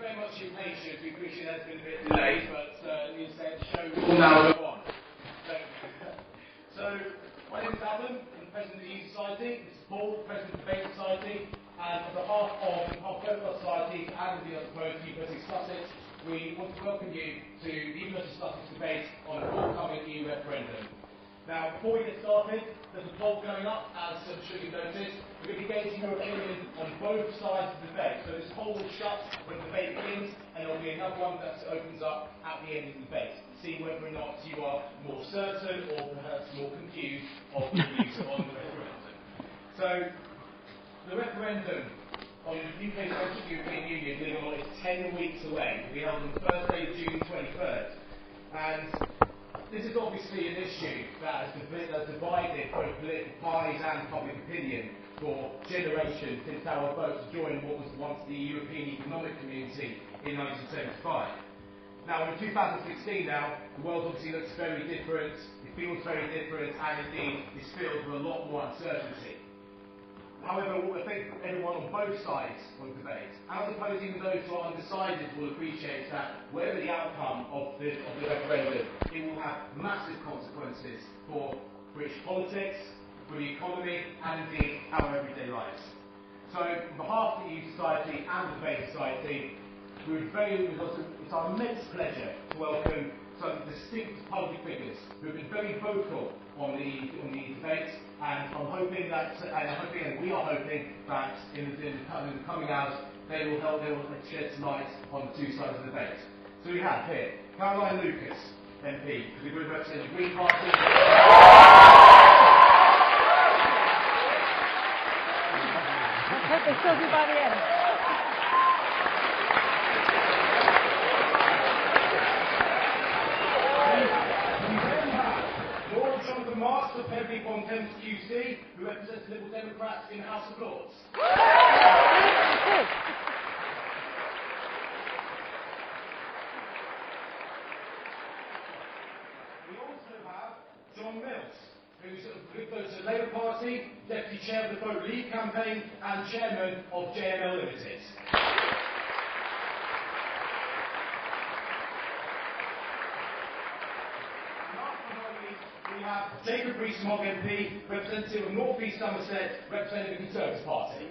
very much for your patience. We appreciate that's been a bit delayed, but news said the show will now go on. So my name is Adam, I'm the President of the Youth Society. This is Paul, President of the Debate Society, and on behalf of both our societies and the University of Sussex, we want to welcome you to the University of Sussex debate on the forthcoming EU referendum. Now, before we get started, there's a poll going up, as I'm sure you've noticed. We're going to be gauging your opinion on both sides of the debate. So this poll will shut when the debate begins, and there will be another one that opens up at the end of the debate, see whether or not you are more certain or perhaps more confused of the views on the referendum. So, the referendum on the UK membership of the European Union, believe it or not, is 10 weeks away. We held on Thursday, June 23rd. And this is obviously an issue that has divided both political parties and public opinion for generations since our vote to join what was once the European Economic Community in 1975. Now, in 2016 now, the world obviously looks very different, it feels very different, and indeed is filled with a lot more uncertainty. However, I think everyone on both sides of the debate, and I suppose even those who are undecided, will appreciate that whatever the outcome of the referendum, it will have massive consequences for British politics, for the economy, and indeed our everyday lives. So, on behalf of the Youth Society and the Debate Society, it's our immense pleasure to welcome some distinct public figures who have been very vocal on the debate, and I'm hoping that, and we are hoping that in the coming hours they will shed some light on the two sides of the debate. So we have here Caroline Lucas, MP, who will represent the Green Party. I hope they still do by the end. Master of Henry von Thames QC, who represents the Liberal Democrats in the House of Lords. We also have John Mills, who's the Labour Party, Deputy Chair of the Vote Leave campaign and Chairman of JML Limited. We have Jacob Rees-Mogg MP, representative of North East Somerset, representing the Conservative Party.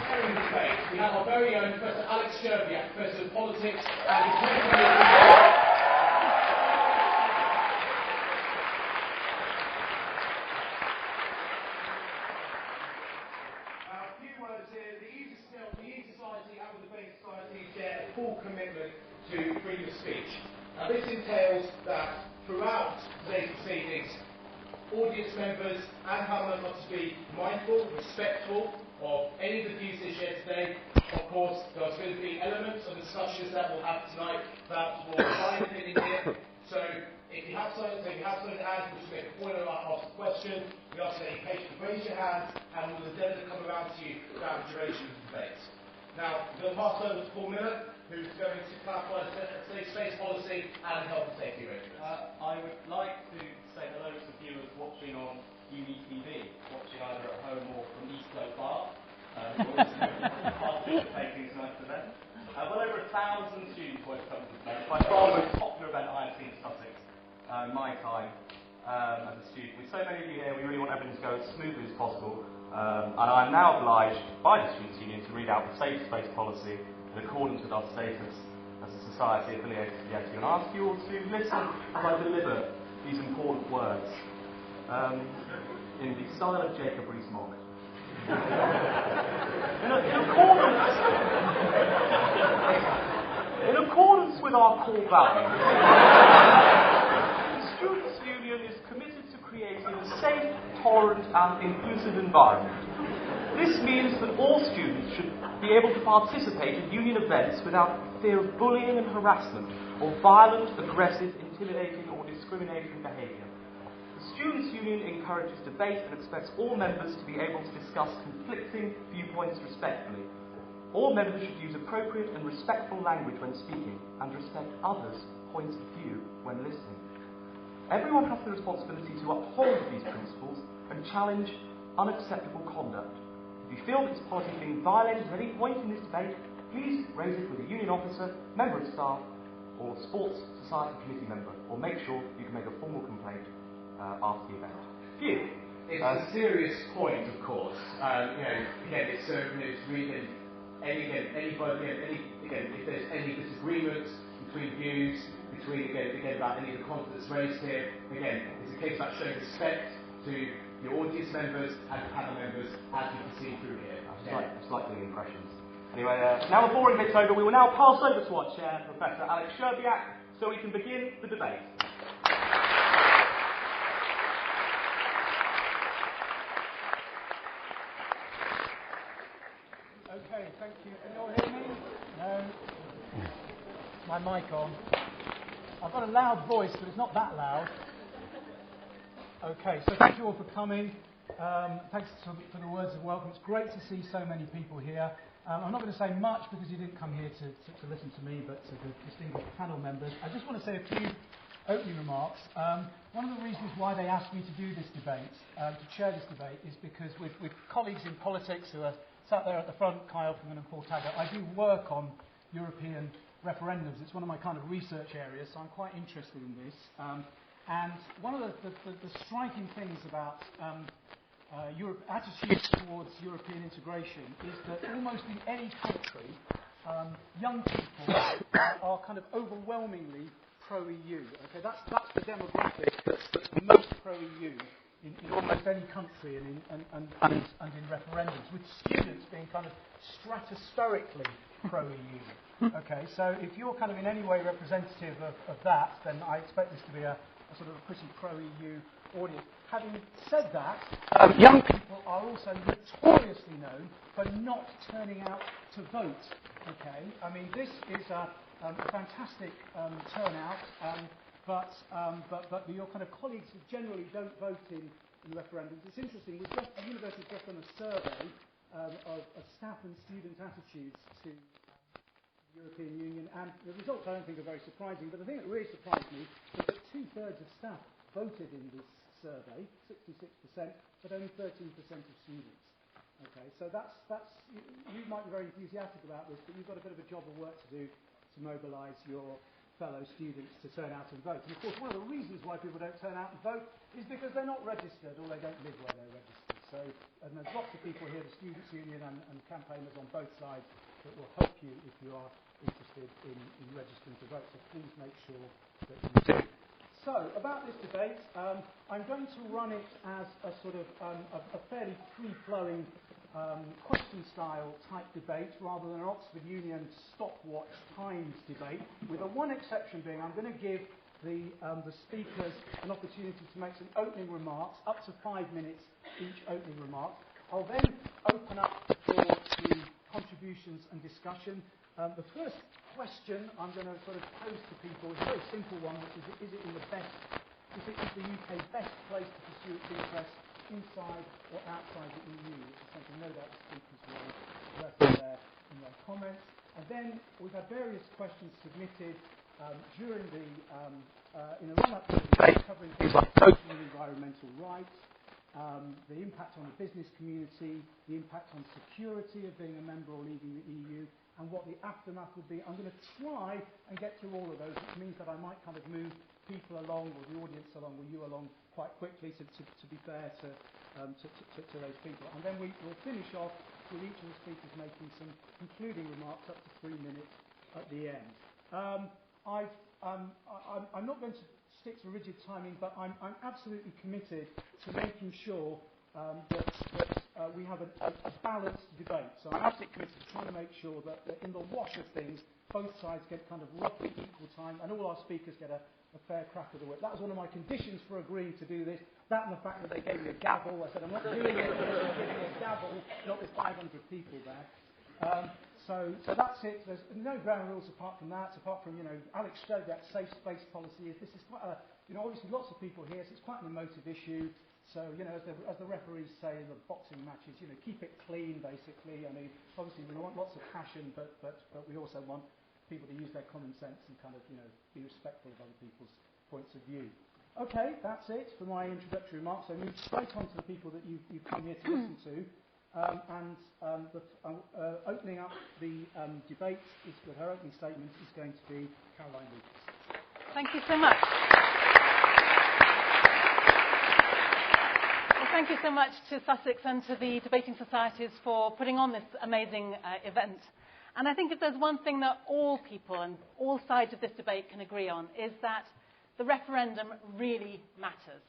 Chairing the debate, we have our very own Professor Alex Sherbiak, Professor of Politics and commitment to freedom of speech. Now this entails that throughout today's proceedings, audience members and Parliament must be mindful, respectful of any of the views they share today. Of course, there's going to be elements of discussions that we'll have tonight that will find opinion here. So if you have something to add, which will make a point or ask a question, we ask that you patiently raise your hand and we'll endeavour to come around to you throughout the duration of the debate. Now, I'm going to pass over to Paul Miller, who's going to clarify the safe space policy and health and safety regulations. I would like to say hello to viewers watching on UniTV, watching either at home or from East Coast Bar, who are also participating in tonight's event. Well over 1,000 students will come to this event. By far the most popular event I have seen in Sussex in my time as a student. With so many of you here, we really want everything to go as smoothly as possible. And I'm now obliged by the Students' Union to read out the safe space policy in accordance with our status as a society affiliated to the FT, and ask you all to listen as I deliver these important words in the style of Jacob Rees-Mogg. In accordance with our core values, the Students' Union is committed to creating a safe, tolerant and inclusive environment. This means that all students should be able to participate in union events without fear of bullying and harassment or violent, aggressive, intimidating or discriminating behaviour. The Students' Union encourages debate and expects all members to be able to discuss conflicting viewpoints respectfully. All members should use appropriate and respectful language when speaking and respect others' points of view when listening. Everyone has the responsibility to uphold these principles and challenge unacceptable conduct. If you feel that this policy is being violated at any point in this debate, please raise it with a union officer, member of staff, or sports society committee member, or make sure you can make a formal complaint after the event. Phew. It's a serious point, of course. Again, it's really if there's any disagreements between views, about any of the content that's raised here, again, it's a case about showing respect to your audience members and panel members as you can see through here. It's like doing impressions. Anyway, now the boring bit's over, we will now pass over to our chair, Professor Alex Sherbiak, so we can begin the debate. Okay, thank you. Can you all hear me? No? Is my mic on? I've got a loud voice, but it's not that loud. Okay, so thank you all for coming. Thanks for the words of welcome. It's great to see so many people here. I'm not going to say much because you didn't come here to listen to me, but to the distinguished panel members. I just want to say a few opening remarks. One of the reasons why they asked me to do this debate, to chair this debate, is because with colleagues in politics who are sat there at the front, Kai Elfman and Paul Taggart, I do work on European referendums. It's one of my kind of research areas, so I'm quite interested in this. And one of the striking things about attitudes towards European integration is that almost in any country, young people are kind of overwhelmingly pro-EU. Okay, that's the demographic that's most pro-EU in almost any country and in referendums, with students being kind of stratospherically pro-EU. Okay, so if you're kind of in any way representative of that, then I expect this to be a sort of a pretty pro-EU audience. Having said that, young people are also notoriously known for not turning out to vote. Okay, I mean this is a fantastic turnout, but your kind of colleagues who generally don't vote in referendums. It's interesting. The university has just done a survey of staff and student attitudes to the European Union, and the results I don't think are very surprising. But the thing that really surprised me is that 2/3 of staff voted in this survey, 66%, but only 13% of students. Okay, so that's you might be very enthusiastic about this, but you've got a bit of a job of work to do to mobilise your fellow students to turn out and vote. And of course, one of the reasons why people don't turn out and vote is because they're not registered or they don't live where they're registered. So, and there's lots of people here, the Students' Union and campaigners on both sides, that will help you if you are interested in registering to vote. So please make sure that you do. So, about this debate, I'm going to run it as a sort of a fairly free-flowing question-style type debate rather than an Oxford Union stopwatch times debate, with the one exception being I'm going to give the speakers an opportunity to make some opening remarks, up to 5 minutes each opening remark. I'll then open up for the contributions and discussion. The first question I'm going to sort of pose to people is a very simple one, which is it the UK's best place to pursue its interests inside or outside the EU? Which is something no doubt the speakers will address in their comments. And then we've had various questions submitted during in the run-up to the debate, covering things like social and environmental rights, the impact on the business community, the impact on security of being a member or leaving the EU, and what the aftermath would be. I'm going to try and get through all of those, which means that I might kind of move people along, or the audience along, or you along quite quickly to be fair to those people. And then we'll finish off with each of the speakers making some concluding remarks up to 3 minutes at the end. I'm not going to stick to rigid timing, but I'm absolutely committed to making sure that we have a balanced debate. So I'm absolutely committed to trying to make sure that in the wash of things, both sides get kind of roughly equal time, and all our speakers get a fair crack of the whip. That was one of my conditions for agreeing to do this. That and the fact that they gave me a gavel. I said, I'm not really going to give me a gavel, not with 500 people there. So that's it. There's no ground rules apart from that, apart from, Alex showed that safe space policy. This is quite obviously lots of people here, so it's quite an emotive issue. So, as the referees say in the boxing matches, keep it clean, basically. I mean, obviously we want lots of passion, but we also want people to use their common sense and kind of, be respectful of other people's points of view. Okay, that's it for my introductory remarks. I move straight on to the people that you've come here to listen to. Opening up the debate with her opening statement is going to be Caroline Lucas. Thank you so much. Well, thank you so much to Sussex and to the debating societies for putting on this amazing event. And I think if there's one thing that all people and all sides of this debate can agree on, is that the referendum really matters.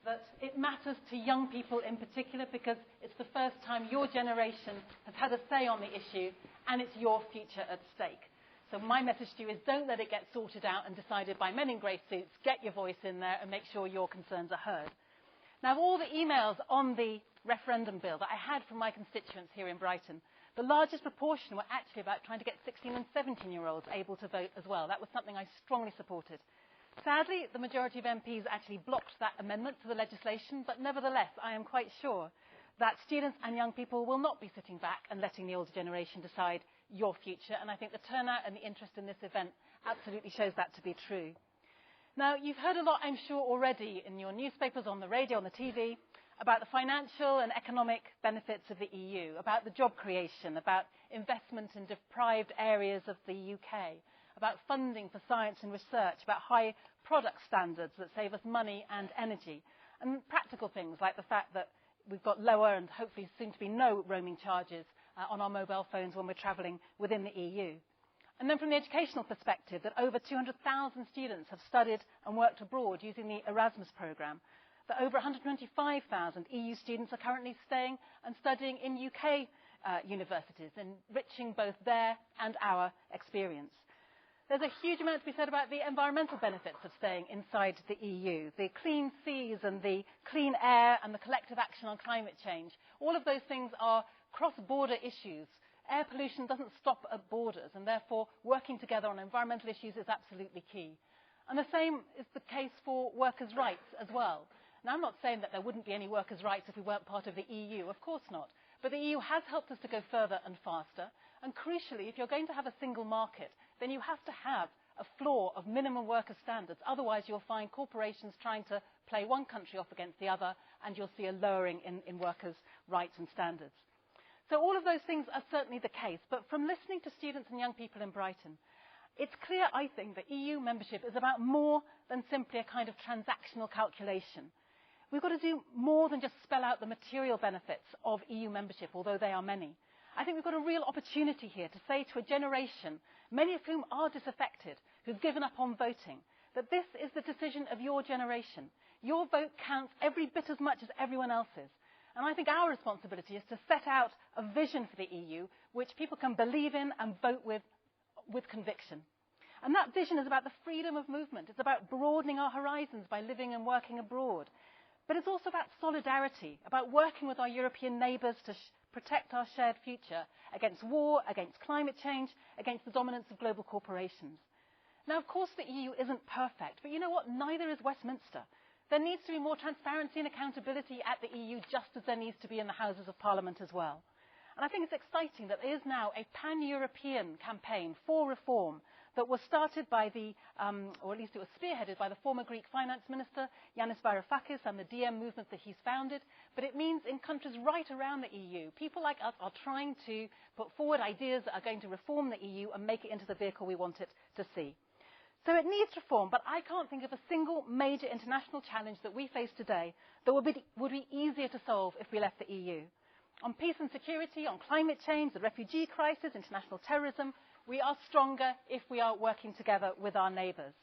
That it matters to young people in particular because it's the first time your generation has had a say on the issue and it's your future at stake. So my message to you is don't let it get sorted out and decided by men in grey suits. Get your voice in there and make sure your concerns are heard. Now, of all the emails on the referendum bill that I had from my constituents here in Brighton, the largest proportion were actually about trying to get 16 and 17-year-olds able to vote as well. That was something I strongly supported. Sadly, the majority of MPs actually blocked that amendment to the legislation, but nevertheless, I am quite sure that students and young people will not be sitting back and letting the older generation decide your future, and I think the turnout and the interest in this event absolutely shows that to be true. Now, you've heard a lot, I'm sure, already in your newspapers, on the radio, on the TV, about the financial and economic benefits of the EU, about the job creation, about investment in deprived areas of the UK, about funding for science and research, about high product standards that save us money and energy, and practical things like the fact that we've got lower and hopefully soon to be no roaming charges on our mobile phones when we're travelling within the EU. And then from the educational perspective, that over 200,000 students have studied and worked abroad using the Erasmus programme, that over 125,000 EU students are currently staying and studying in UK universities, enriching both their and our experience. There's a huge amount to be said about the environmental benefits of staying inside the EU, the clean seas and the clean air and the collective action on climate change. All of those things are cross-border issues. Air pollution doesn't stop at borders, and therefore working together on environmental issues is absolutely key. And the same is the case for workers' rights as well. Now, I'm not saying that there wouldn't be any workers' rights if we weren't part of the EU, of course not. But the EU has helped us to go further and faster. And crucially, if you're going to have a single market, then you have to have a floor of minimum worker standards. Otherwise, you'll find corporations trying to play one country off against the other, and you'll see a lowering in workers' rights and standards. So all of those things are certainly the case. But from listening to students and young people in Brighton, it's clear, I think, that EU membership is about more than simply a kind of transactional calculation. We've got to do more than just spell out the material benefits of EU membership, although they are many. I think we've got a real opportunity here to say to a generation, many of whom are disaffected, who've given up on voting, that this is the decision of your generation. Your vote counts every bit as much as everyone else's. And I think our responsibility is to set out a vision for the EU which people can believe in and vote with conviction. And that vision is about the freedom of movement. It's about broadening our horizons by living and working abroad. But it's also about solidarity, about working with our European neighbours to protect our shared future against war, against climate change, against the dominance of global corporations. Now, of course, the EU isn't perfect, but you know what? Neither is Westminster. There needs to be more transparency and accountability at the EU, just as there needs to be in the Houses of Parliament as well. And I think it's exciting that there is now a pan-European campaign for reform that was started by or at least it was spearheaded by the former Greek finance minister, Yanis Varoufakis, and the DM movement that he's founded. But it means in countries right around the EU, people like us are trying to put forward ideas that are going to reform the EU and make it into the vehicle we want it to see. So it needs reform, but I can't think of a single major international challenge that we face today that would be easier to solve if we left the EU. On peace and security, on climate change, the refugee crisis, international terrorism, we are stronger if we are working together with our neighbours.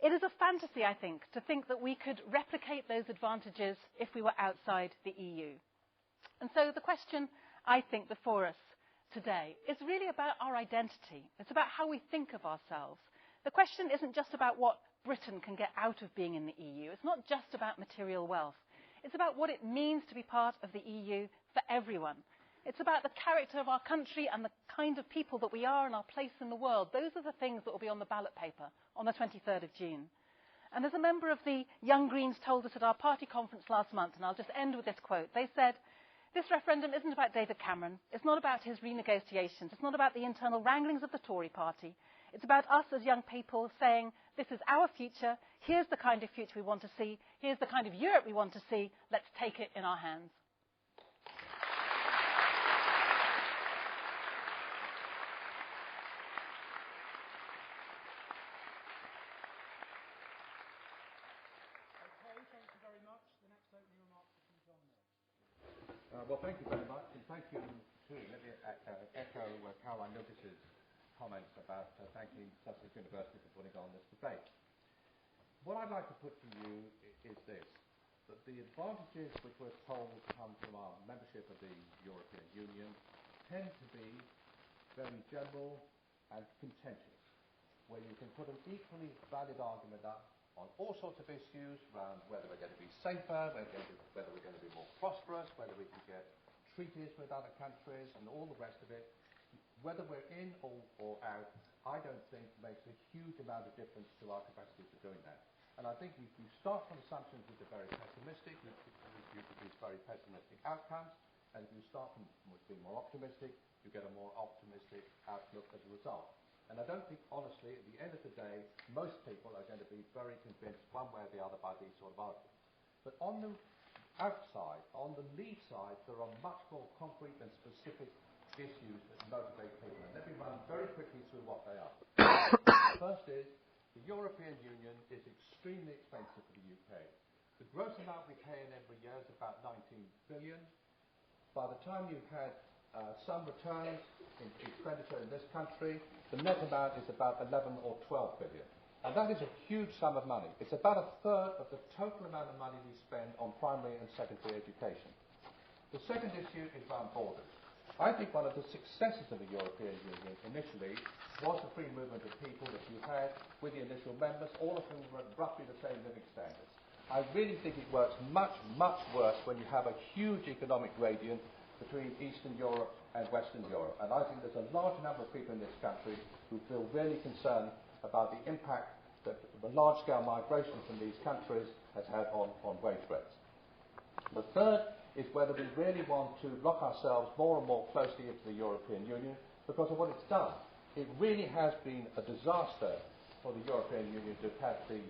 It is a fantasy, I think, to think that we could replicate those advantages if we were outside the EU. And so the question, I think, before us today is really about our identity. It's about how we think of ourselves. The question isn't just about what Britain can get out of being in the EU. It's not just about material wealth. It's about what it means to be part of the EU for everyone. It's about the character of our country and the kind of people that we are and our place in the world. Those are the things that will be on the ballot paper on the 23rd of June. And as a member of the Young Greens told us at our party conference last month, and I'll just end with this quote, they said, This referendum isn't about David Cameron. It's not about his renegotiations. It's not about the internal wranglings of the Tory party. It's about us as young people saying, this is our future. Here's the kind of future we want to see. Here's the kind of Europe we want to see. Let's take it in our hands. Well, thank you very much, and thank you too. Let me echo Caroline Lucas's comments about thanking Sussex University for putting on this debate. What I'd like to put to you is this, that the advantages which we're told come from our membership of the European Union tend to be very general and contentious, where you can put an equally valid argument up on all sorts of issues around whether we're going to be safer, whether we're going to be more prosperous, whether we can get treaties with other countries and all the rest of it. Whether we're in or out, I don't think makes a huge amount of difference to our capacity for doing that. And I think if you start from assumptions which are very pessimistic, you produce very pessimistic outcomes, and if you start from being more optimistic, you get a more optimistic outlook as a result. And I don't think, honestly, at the end of the day, most people are going to be very convinced one way or the other by these sort of arguments. But on the outside, on the lead side, there are much more concrete and specific issues that motivate people. And let me run very quickly through what they are. First is, the European Union is extremely expensive for the UK. The gross amount we pay in every year is about 19 billion. By the time you've had some returns in expenditure in this country, the net amount is about 11 or 12 billion. And that is a huge sum of money. It's about a third of the total amount of money we spend on primary and secondary education. The second issue is around borders. I think one of the successes of the European Union initially was the free movement of people that you had with the initial members, all of whom were at roughly the same living standards. I really think it works much, much worse when you have a huge economic gradient between Eastern Europe and Western Europe. And I think there's a large number of people in this country who feel really concerned about the impact that the large-scale migration from these countries has had on wage rates. The third is whether we really want to lock ourselves more and more closely into the European Union because of what it's done. It really has been a disaster for the European Union to have the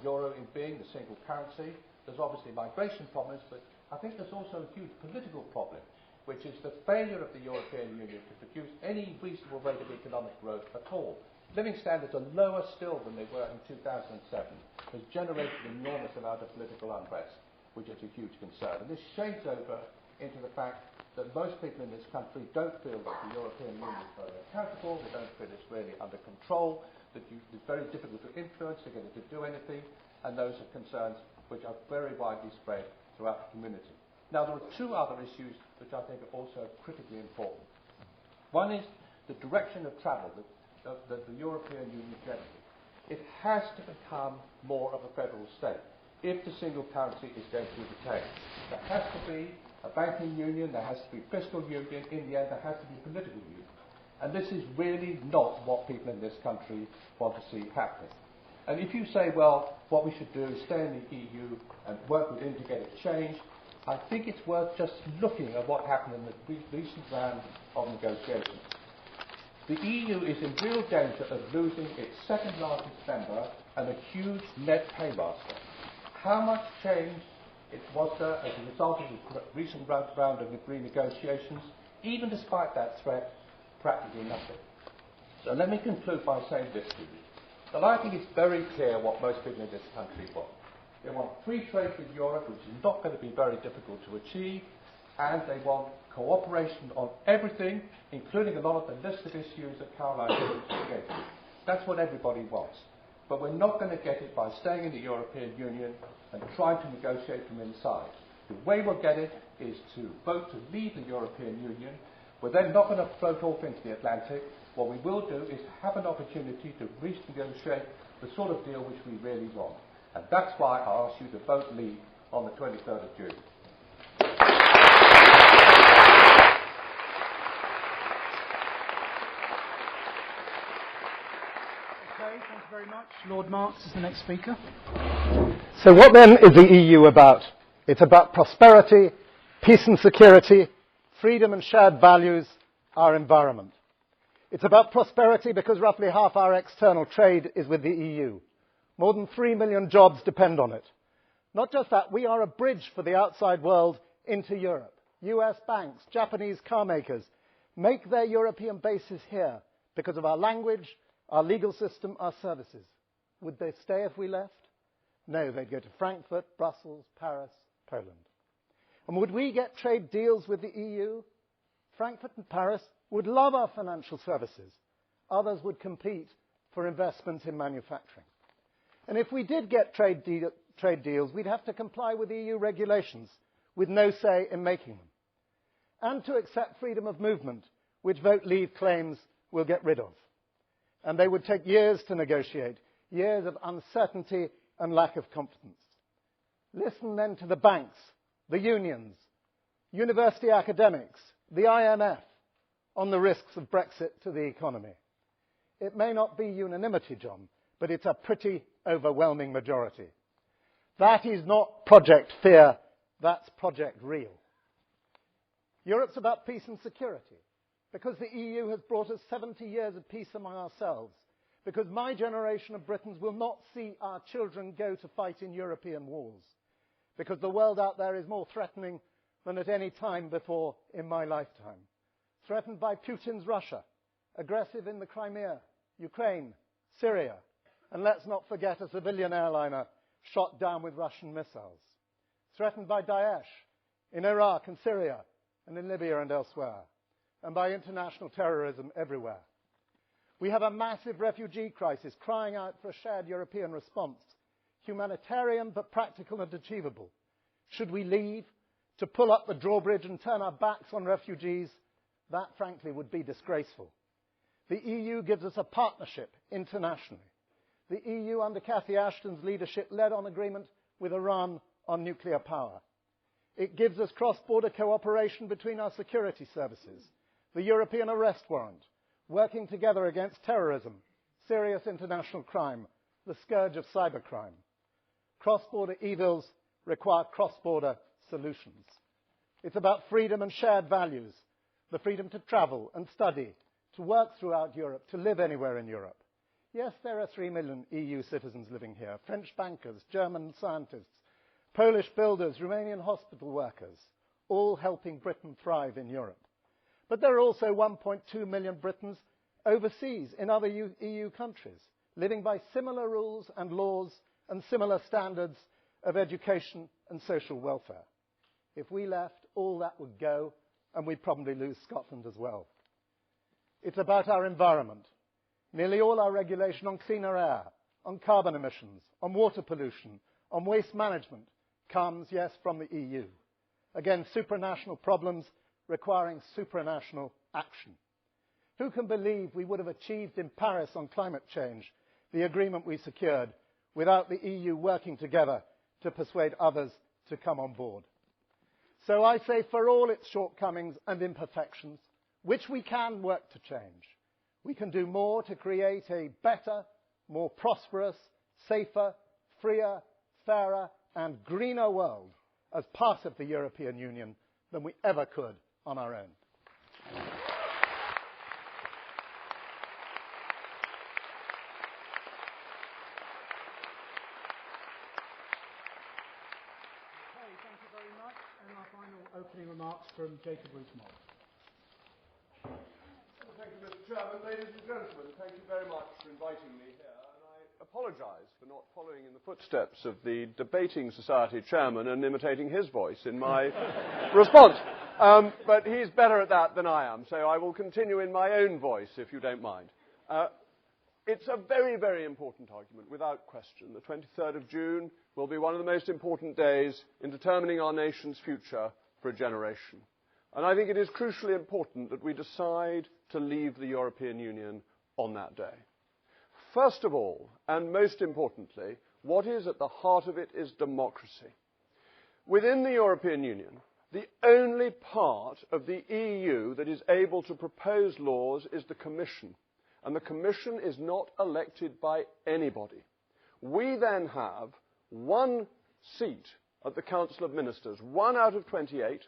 euro in being, the single currency. There's obviously migration problems, but I think there's also a huge political problem, which is the failure of the European Union to produce any reasonable rate of economic growth at all. Living standards are lower still than they were in 2007, has generated an enormous amount of political unrest, which is a huge concern. And this shades over into the fact that most people in this country don't feel that the European Union is very accountable, they don't feel it's really under control, that it's very difficult to influence, to get it to do anything, and those are concerns which are very widely spread throughout the community. Now, there are two other issues which I think are also critically important. One is the direction of travel that the European Union generally. It has to become more of a federal state if the single currency is going to be retained. There has to be a banking union, there has to be fiscal union, in the end there has to be political union. And this is really not what people in this country want to see happening. And if you say, well, what we should do is stay in the EU and work within to get it changed, I think it's worth just looking at what happened in the recent round of negotiations. The EU is in real danger of losing its second largest member and a huge net paymaster. How much change was there as a result of the recent round of renegotiations? Even despite that threat, practically nothing. So let me conclude by saying this to you. But I think it's very clear what most people in this country want. They want free trade with Europe, which is not going to be very difficult to achieve, and they want cooperation on everything, including a lot of the list of issues that Caroline gave you. That's what everybody wants. But we're not going to get it by staying in the European Union and trying to negotiate from inside. The way we'll get it is to vote to leave the European Union. We're then not going to float off into the Atlantic. What we will do is have an opportunity to renegotiate the sort of deal which we really want. And that's why I ask you to vote leave on the 23rd of June. Okay, thank you very much. Lord Marks is the next speaker. So what then is the EU about? It's about prosperity, peace and security, freedom and shared values, our environment. It's about prosperity because roughly half our external trade is with the EU. More than 3 million jobs depend on it. Not just that, we are a bridge for the outside world into Europe. US banks, Japanese car makers make their European bases here because of our language, our legal system, our services. Would they stay if we left? No, they'd go to Frankfurt, Brussels, Paris, Poland. And would we get trade deals with the EU? Frankfurt and Paris would love our financial services. Others would compete for investment in manufacturing. And if we did get trade deals, we'd have to comply with EU regulations with no say in making them. And to accept freedom of movement, which Vote Leave claims we'll get rid of. And they would take years to negotiate, years of uncertainty and lack of confidence. Listen then to the banks, the unions, university academics, the IMF, on the risks of Brexit to the economy. It may not be unanimity, John, but it's a pretty overwhelming majority. That is not Project Fear, that's Project Real. Europe's about peace and security, because the EU has brought us 70 years of peace among ourselves, because my generation of Britons will not see our children go to fight in European wars, because the world out there is more threatening than at any time before in my lifetime. Threatened by Putin's Russia, aggressive in the Crimea, Ukraine, Syria, and let's not forget a civilian airliner shot down with Russian missiles. Threatened by Daesh in Iraq and Syria and in Libya and elsewhere, and by international terrorism everywhere. We have a massive refugee crisis crying out for a shared European response, humanitarian but practical and achievable. Should we leave to pull up the drawbridge and turn our backs on refugees? That, frankly, would be disgraceful. The EU gives us a partnership internationally. The EU, under Cathy Ashton's leadership, led on agreement with Iran on nuclear power. It gives us cross-border cooperation between our security services, the European arrest warrant, working together against terrorism, serious international crime, the scourge of cybercrime. Cross-border evils require cross-border solutions. It's about freedom and shared values, the freedom to travel and study, to work throughout Europe, to live anywhere in Europe. Yes, there are 3 million EU citizens living here, French bankers, German scientists, Polish builders, Romanian hospital workers, all helping Britain thrive in Europe. But there are also 1.2 million Britons overseas in other EU countries, living by similar rules and laws and similar standards of education and social welfare. If we left, all that would go, and we'd probably lose Scotland as well. It's about our environment. Nearly all our regulation on cleaner air, on carbon emissions, on water pollution, on waste management comes, yes, from the EU. Again, supranational problems requiring supranational action. Who can believe we would have achieved in Paris on climate change the agreement we secured without the EU working together to persuade others to come on board? So I say, for all its shortcomings and imperfections, which we can work to change, we can do more to create a better, more prosperous, safer, freer, fairer and greener world as part of the European Union than we ever could on our own. Okay, thank you very much. And our final opening remarks from Jacob Rees-Mogg. Thank you, Mr. Chairman. Ladies and gentlemen, thank you very much for inviting me here. And I apologise for not following in the footsteps of the Debating Society chairman and imitating his voice in my response. But he's better at that than I am, so I will continue in my own voice, if you don't mind. It's a very, very important argument, without question. The 23rd of June will be one of the most important days in determining our nation's future for a generation. And I think it is crucially important that we decide to leave the European Union on that day. First of all, and most importantly, what is at the heart of it is democracy. Within the European Union, the only part of the EU that is able to propose laws is the Commission, and the Commission is not elected by anybody. We then have one seat at the Council of Ministers, 1 out of 28,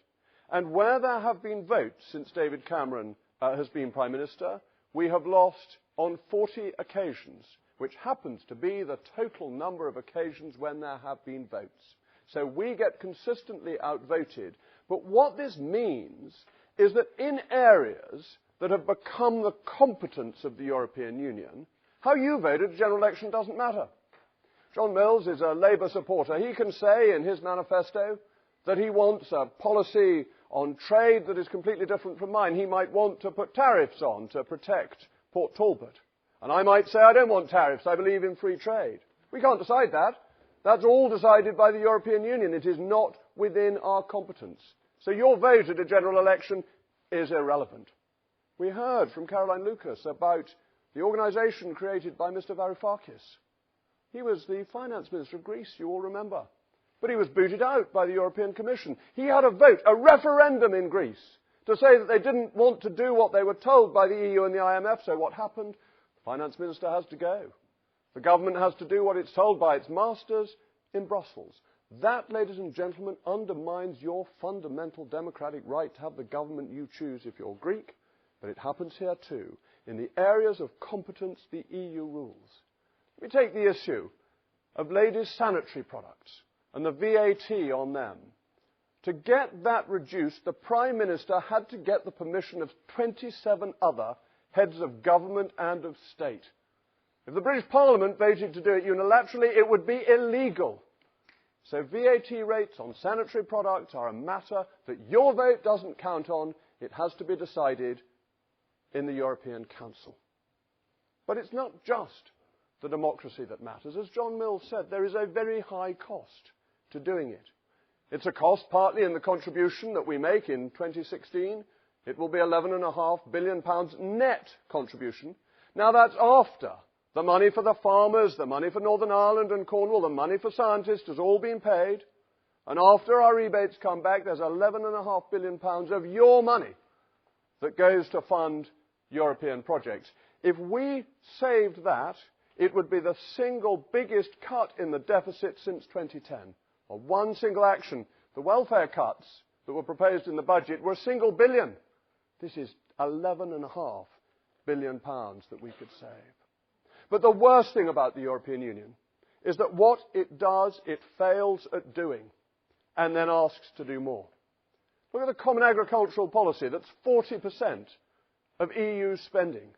And where there have been votes since David Cameron has been Prime Minister, we have lost on 40 occasions, which happens to be the total number of occasions when there have been votes. So we get consistently outvoted. But what this means is that in areas that have become the competence of the European Union, how you vote at a general election doesn't matter. John Mills is a Labour supporter. He can say in his manifesto that he wants a policy on trade that is completely different from mine. He might want to put tariffs on to protect Port Talbot. And I might say I don't want tariffs, I believe in free trade. We can't decide that. That's all decided by the European Union. It is not within our competence. So your vote at a general election is irrelevant. We heard from Caroline Lucas about the organisation created by Mr. Varoufakis. He was the finance minister of Greece, you all remember. But he was booted out by the European Commission. He had a vote, a referendum in Greece, to say that they didn't want to do what they were told by the EU and the IMF. So what happened? The finance minister has to go. The government has to do what it's told by its masters in Brussels. That, ladies and gentlemen, undermines your fundamental democratic right to have the government you choose if you're Greek. But it happens here too. In the areas of competence, the EU rules. Let me take the issue of ladies' sanitary products and the VAT on them. To get that reduced, the Prime Minister had to get the permission of 27 other heads of government and of state. If the British Parliament voted to do it unilaterally, it would be illegal. So VAT rates on sanitary products are a matter that your vote doesn't count on. It has to be decided in the European Council. But it's not just the democracy that matters. As John Mills said, there is a very high cost to doing it. It's a cost partly in the contribution that we make in 2016. It will be £11.5 billion net contribution. Now that's after the money for the farmers, the money for Northern Ireland and Cornwall, the money for scientists has all been paid. And after our rebates come back, there's £11.5 billion of your money that goes to fund European projects. If we saved that, it would be the single biggest cut in the deficit since 2010. Or one single action. The welfare cuts that were proposed in the budget were £1 billion. This is £11.5 billion that we could save. But the worst thing about the European Union is that what it does, it fails at doing, and then asks to do more. Look at the common agricultural policy. That's 40% of EU spending.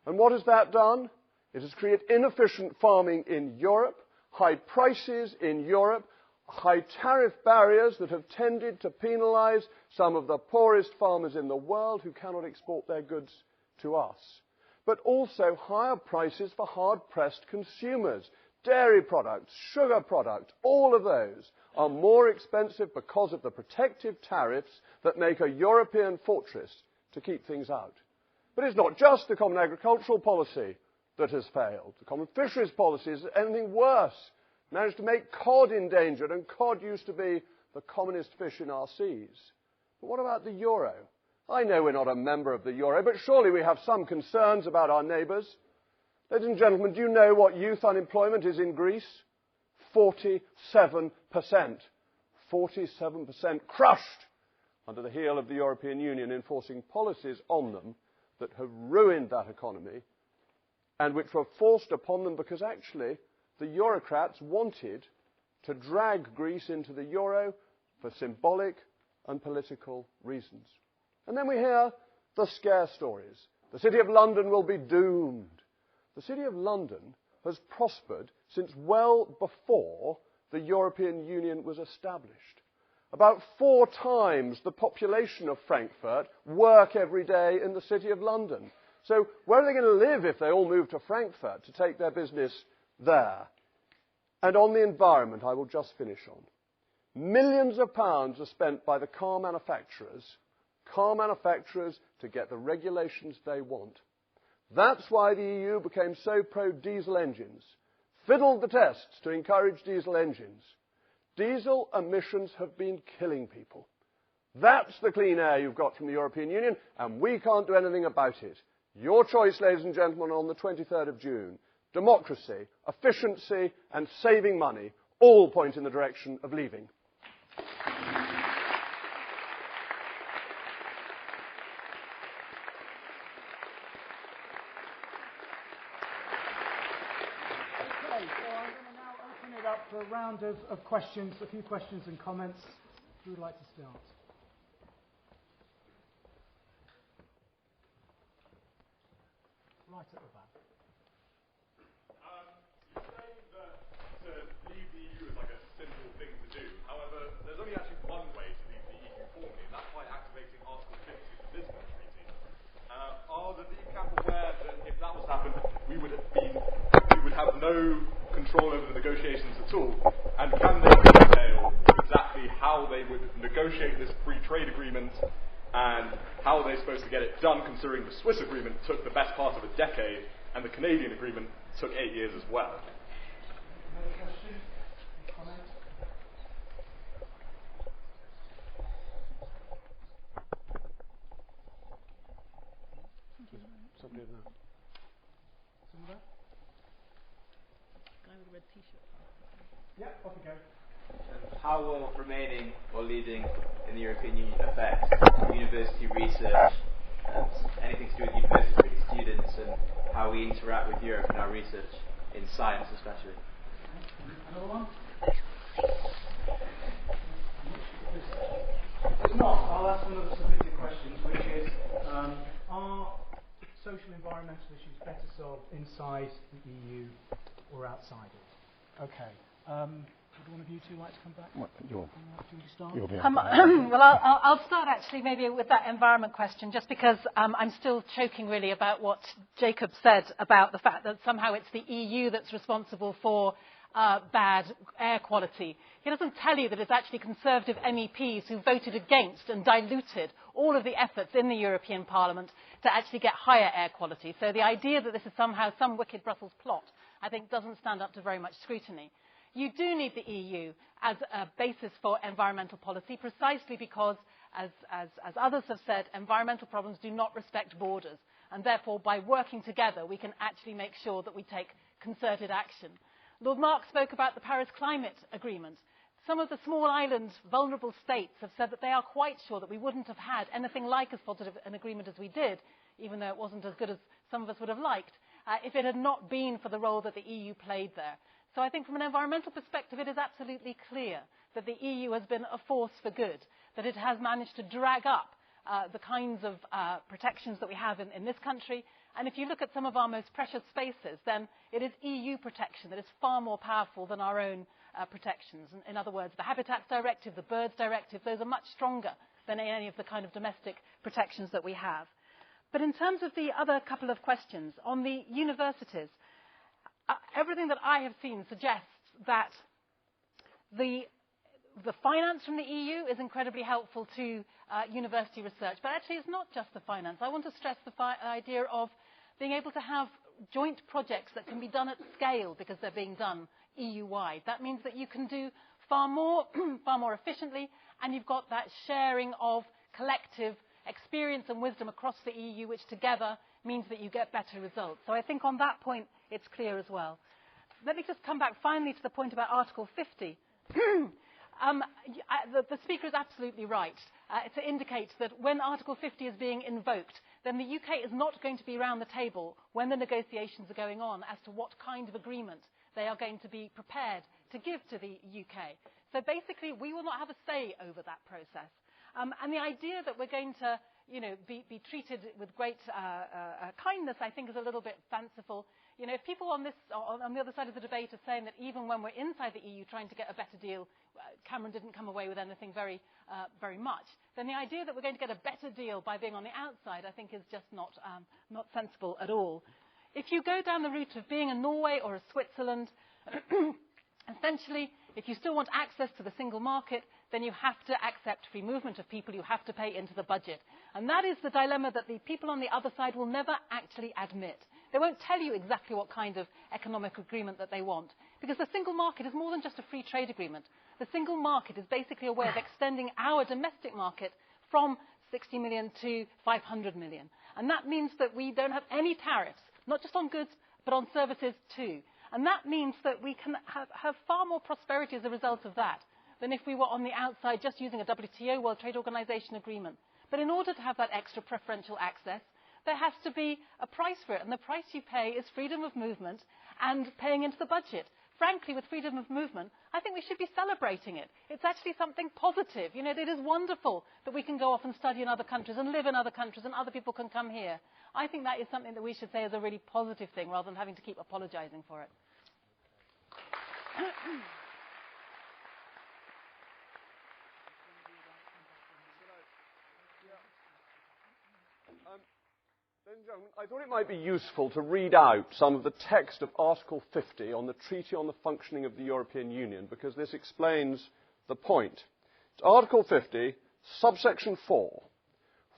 And what has that done? It has created inefficient farming in Europe, high prices in Europe, high tariff barriers that have tended to penalise some of the poorest farmers in the world who cannot export their goods to us. But also higher prices for hard-pressed consumers. Dairy products, sugar products, all of those are more expensive because of the protective tariffs that make a European fortress to keep things out. But it's not just the common agricultural policy that has failed. The common fisheries policy is anything worse. Managed to make cod endangered, and cod used to be the commonest fish in our seas. But what about the euro? I know we're not a member of the euro, but surely we have some concerns about our neighbours. Ladies and gentlemen, do you know what youth unemployment is in Greece? 47%. 47% crushed under the heel of the European Union, enforcing policies on them that have ruined that economy and which were forced upon them because actually the Eurocrats wanted to drag Greece into the euro for symbolic and political reasons. And then we hear the scare stories. The City of London will be doomed. The City of London has prospered since well before the European Union was established. About 4 times the population of Frankfurt work every day in the City of London. So where are they going to live if they all move to Frankfurt to take their business there? And on the environment, I will just finish on. Millions of pounds are spent by the car manufacturers to get the regulations they want. That's why the EU became so pro-diesel engines, fiddled the tests to encourage diesel engines. Diesel emissions have been killing people. That's the clean air you've got from the European Union, and we can't do anything about it. Your choice, ladies and gentlemen, on the 23rd of June. Democracy, efficiency, and saving money all point in the direction of leaving. for a round of questions, a few questions and comments. Who would like to start? Right at the back. You say that to leave the EU is like a simple thing to do. However, there's only actually one way to leave the EU formally, and that's by activating Article 50 of the Lisbon Treaty. Are the Leave camp aware that if that was to happen, we would have no control over the negotiations at all? And can they detail exactly how they would negotiate this free trade agreement and how they're supposed to get it done, considering the Swiss agreement took the best part of a decade and the Canadian agreement took 8 years as well? Another question? Comment? Somebody over there. Someone there? Guy with a red t-shirt. Yeah, off you go. How will remaining or leaving in the European Union affect university research and anything to do with university students and how we interact with Europe in our research, in science especially? Another one? If not, I'll ask one of the submitted questions, which is, are social environmental issues better solved inside the EU or outside it? Okay. Would one of you two like to come back? Well, Do you want to start? Well, I'll start actually maybe with that environment question, just because I'm still choking really about what Jacob said about the fact that somehow it's the EU that's responsible for bad air quality. He doesn't tell you that it's actually Conservative MEPs who voted against and diluted all of the efforts in the European Parliament to actually get higher air quality. So the idea that this is somehow some wicked Brussels plot, I think, doesn't stand up to very much scrutiny. You do need the EU as a basis for environmental policy, precisely because, as others have said, environmental problems do not respect borders. And therefore, by working together, we can actually make sure that we take concerted action. Lord Mark spoke about the Paris Climate Agreement. Some of the small island, vulnerable states have said that they are quite sure that we wouldn't have had anything like as positive an agreement as we did, even though it wasn't as good as some of us would have liked, if it had not been for the role that the EU played there. So I think from an environmental perspective, it is absolutely clear that the EU has been a force for good, that it has managed to drag up the kinds of protections that we have in this country. And if you look at some of our most precious spaces, then it is EU protection that is far more powerful than our own protections. In other words, the Habitats Directive, the Birds Directive, those are much stronger than any of the kind of domestic protections that we have. But in terms of the other couple of questions, on the universities, everything that I have seen suggests that the finance from the EU is incredibly helpful to university research. But actually, it's not just the finance. I want to stress the idea of being able to have joint projects that can be done at scale because they're being done EU-wide. That means that you can do far more efficiently, and you've got that sharing of collective experience and wisdom across the EU, which together means that you get better results. So I think on that point, it's clear as well. Let me just come back finally to the point about Article 50. The speaker is absolutely right to indicate that when Article 50 is being invoked, then the UK is not going to be around the table when the negotiations are going on as to what kind of agreement they are going to be prepared to give to the UK. So basically, we will not have a say over that process. And the idea that we're going to be treated with great kindness, I think, is a little bit fanciful. If people on the other side of the debate are saying that even when we're inside the EU trying to get a better deal, Cameron didn't come away with anything very much, then the idea that we're going to get a better deal by being on the outside, I think, is just not sensible at all. If you go down the route of being a Norway or a Switzerland, essentially, if you still want access to the single market, then you have to accept free movement of people. You have to pay into the budget. And that is the dilemma that the people on the other side will never actually admit. They won't tell you exactly what kind of economic agreement that they want. Because the single market is more than just a free trade agreement. The single market is basically a way of extending our domestic market from 60 million to 500 million. And that means that we don't have any tariffs, not just on goods, but on services too. And that means that we can have far more prosperity as a result of that than if we were on the outside just using a WTO, World Trade Organization agreement. But in order to have that extra preferential access, there has to be a price for it. And the price you pay is freedom of movement and paying into the budget. frankly, with freedom of movement, I think we should be celebrating it. It's actually something positive. You know, it is wonderful that we can go off and study in other countries and live in other countries and other people can come here. I think that is something that we should say is a really positive thing rather than having to keep apologizing for it. Ladies and gentlemen, I thought it might be useful to read out some of the text of Article 50 on the Treaty on the Functioning of the European Union, because this explains the point. It's Article 50, subsection 4.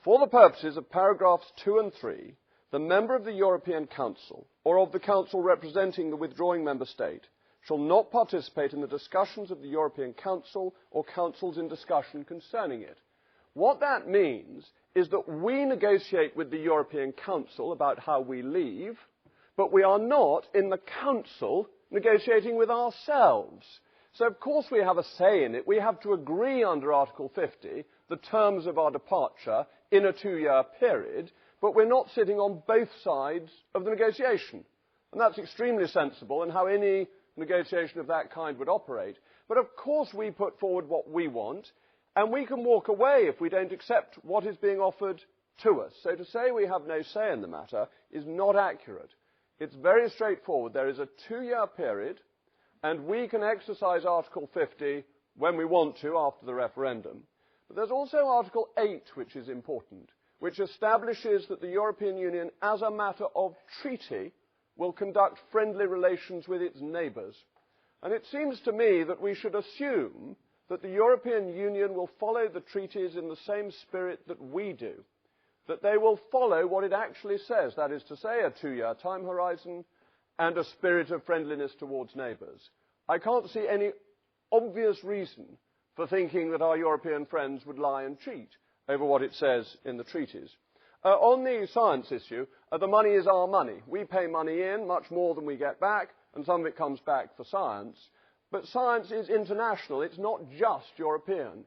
For the purposes of paragraphs 2 and 3, the member of the European Council, or of the Council representing the withdrawing member state, shall not participate in the discussions of the European Council or councils in discussion concerning it. What that means is that we negotiate with the European Council about how we leave, but we are not in the Council negotiating with ourselves. So of course we have a say in it. We have to agree under Article 50 the terms of our departure in a 2-year period, but we're not sitting on both sides of the negotiation. And that's extremely sensible and how any negotiation of that kind would operate. But of course we put forward what we want, and we can walk away if we don't accept what is being offered to us. So to say we have no say in the matter is not accurate. It's very straightforward. There is a 2-year period, and we can exercise Article 50 when we want to after the referendum. But there's also Article 8, which is important, which establishes that the European Union, as a matter of treaty, will conduct friendly relations with its neighbours. And it seems to me that we should assume that the European Union will follow the treaties in the same spirit that we do, that they will follow what it actually says, that is to say, a 2-year time horizon and a spirit of friendliness towards neighbours. I can't see any obvious reason for thinking that our European friends would lie and cheat over what it says in the treaties. On the science issue, the money is our money. We pay money in, much more than we get back, and some of it comes back for science. But science is international. It's not just European.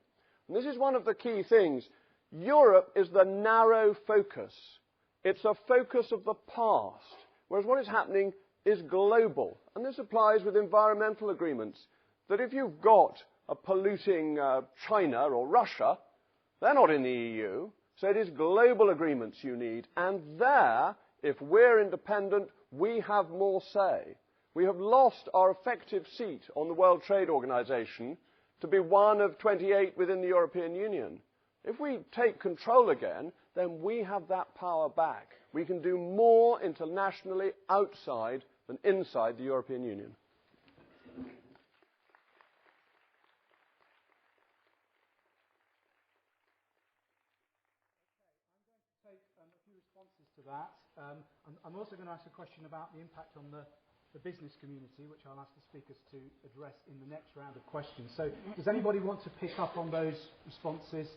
And this is one of the key things. Europe is the narrow focus. It's a focus of the past, whereas what is happening is global. And this applies with environmental agreements, that if you've got a polluting China or Russia, they're not in the EU. So it is global agreements you need. And there, if we're independent, we have more say. We have lost our effective seat on the World Trade Organization to be one of 28 within the European Union. If we take control again, then we have that power back. We can do more internationally outside than inside the European Union. Take a few responses to that. I'm also going to ask a question about the impact on the business community, which I'll ask the speakers to address in the next round of questions. So does anybody want to pick up on those responses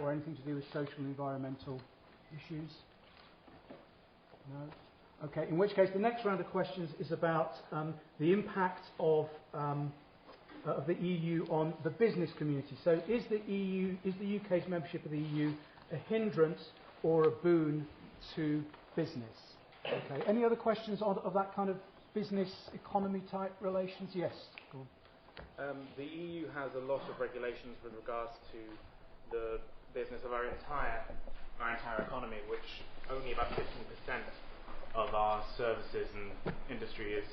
or anything to do with social and environmental issues? No? Okay, in which case the next round of questions is about the impact of the EU on the business community. So is the UK's membership of the EU a hindrance or a boon to business? Okay, any other questions of that kind of business economy type relations? Yes. Go on. The EU has a lot of regulations with regards to the business of our entire economy, which only about 15% of our services and industry is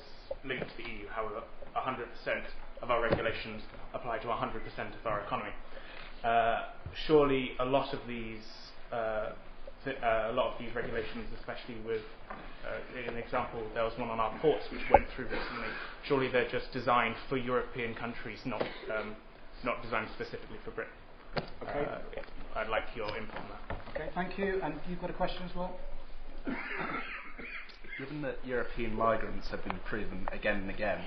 linked to the EU. However, 100% of our regulations apply to 100% of our economy. Surely a lot of these regulations, especially with an example, there was one on our ports which went through recently. Surely they're just designed for European countries, not designed specifically for Britain. Okay. I'd like your input on that. Okay, thank you. And you've got a question as well? Given that European migrants have been proven again and again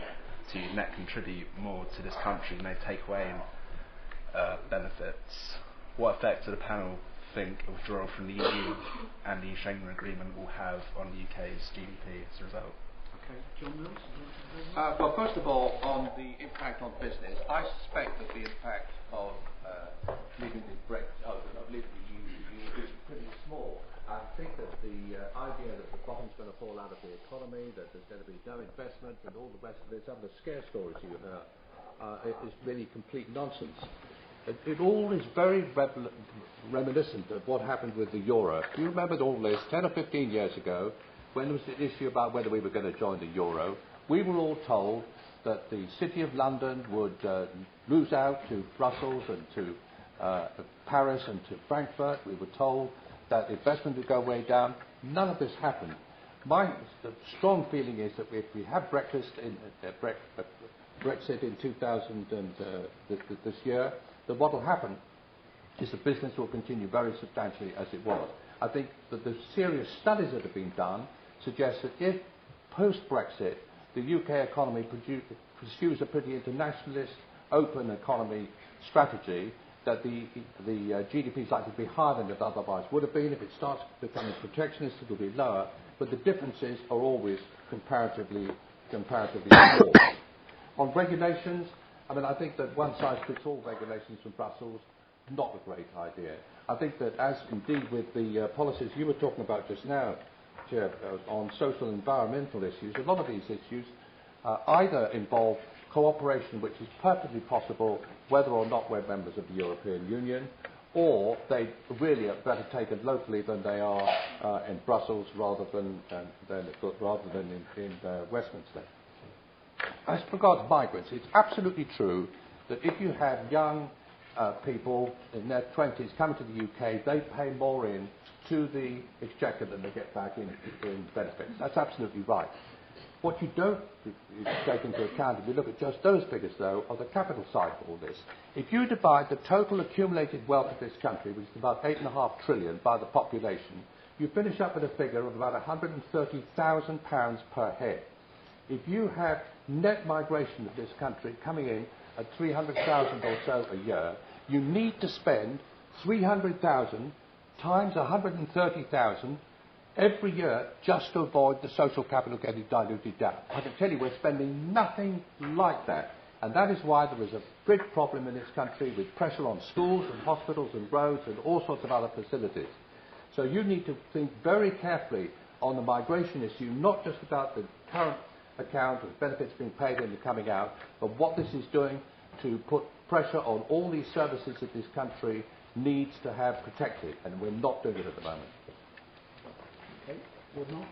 to net contribute more to this country than they take away in benefits, what effect do the panel think a withdrawal from the EU and the Schengen Agreement will have on the UK's GDP as a result? Okay, John Mills? Well, first of all, on the impact on business, I suspect that the impact of leaving the EU is pretty small. I think that the idea that the bottom's going to fall out of the economy, that there's going to be no investment, and all the rest of this other scare stories you hear, is really complete nonsense. It all is very reminiscent of what happened with the euro. Do you remember all this 10 or 15 years ago, when there was the issue about whether we were going to join the euro? We were all told that the City of London would lose out to Brussels and to Paris and to Frankfurt. We were told that investment would go way down. None of this happened. My strong feeling is that if we have Brexit in 2000 and this year, then what will happen is the business will continue very substantially as it was. I think that the serious studies that have been done suggest that if post-Brexit the UK economy pursues a pretty internationalist, open economy strategy, that the GDP is likely to be higher than it otherwise would have been. If it starts becoming protectionist, it will be lower. But the differences are always comparatively small. On regulations, I think that one-size-fits-all regulations from Brussels, not a great idea. I think that, as indeed with the policies you were talking about just now, Chair, on social and environmental issues, a lot of these issues either involve cooperation, which is perfectly possible whether or not we're members of the European Union, or they really are better taken locally than they are in Brussels rather than in Westminster. As regards migrants, it's absolutely true that if you have young people in their 20s coming to the UK, they pay more in to the exchequer than they get back in benefits. That's absolutely right. What you don't take into account, if you look at just those figures, though, are the capital side of all this. If you divide the total accumulated wealth of this country, which is about £8.5 trillion by the population, you finish up with a figure of about £130,000 per head. If you have net migration of this country coming in at 300,000 or so a year, you need to spend 300,000 times 130,000 every year just to avoid the social capital getting diluted down. I can tell you we're spending nothing like that. And that is why there is a big problem in this country with pressure on schools and hospitals and roads and all sorts of other facilities. So you need to think very carefully on the migration issue, not just about the current account of benefits being paid in and coming out, but what this is doing to put pressure on all these services that this country needs to have protected, and we're not doing it at the moment. Okay, would not.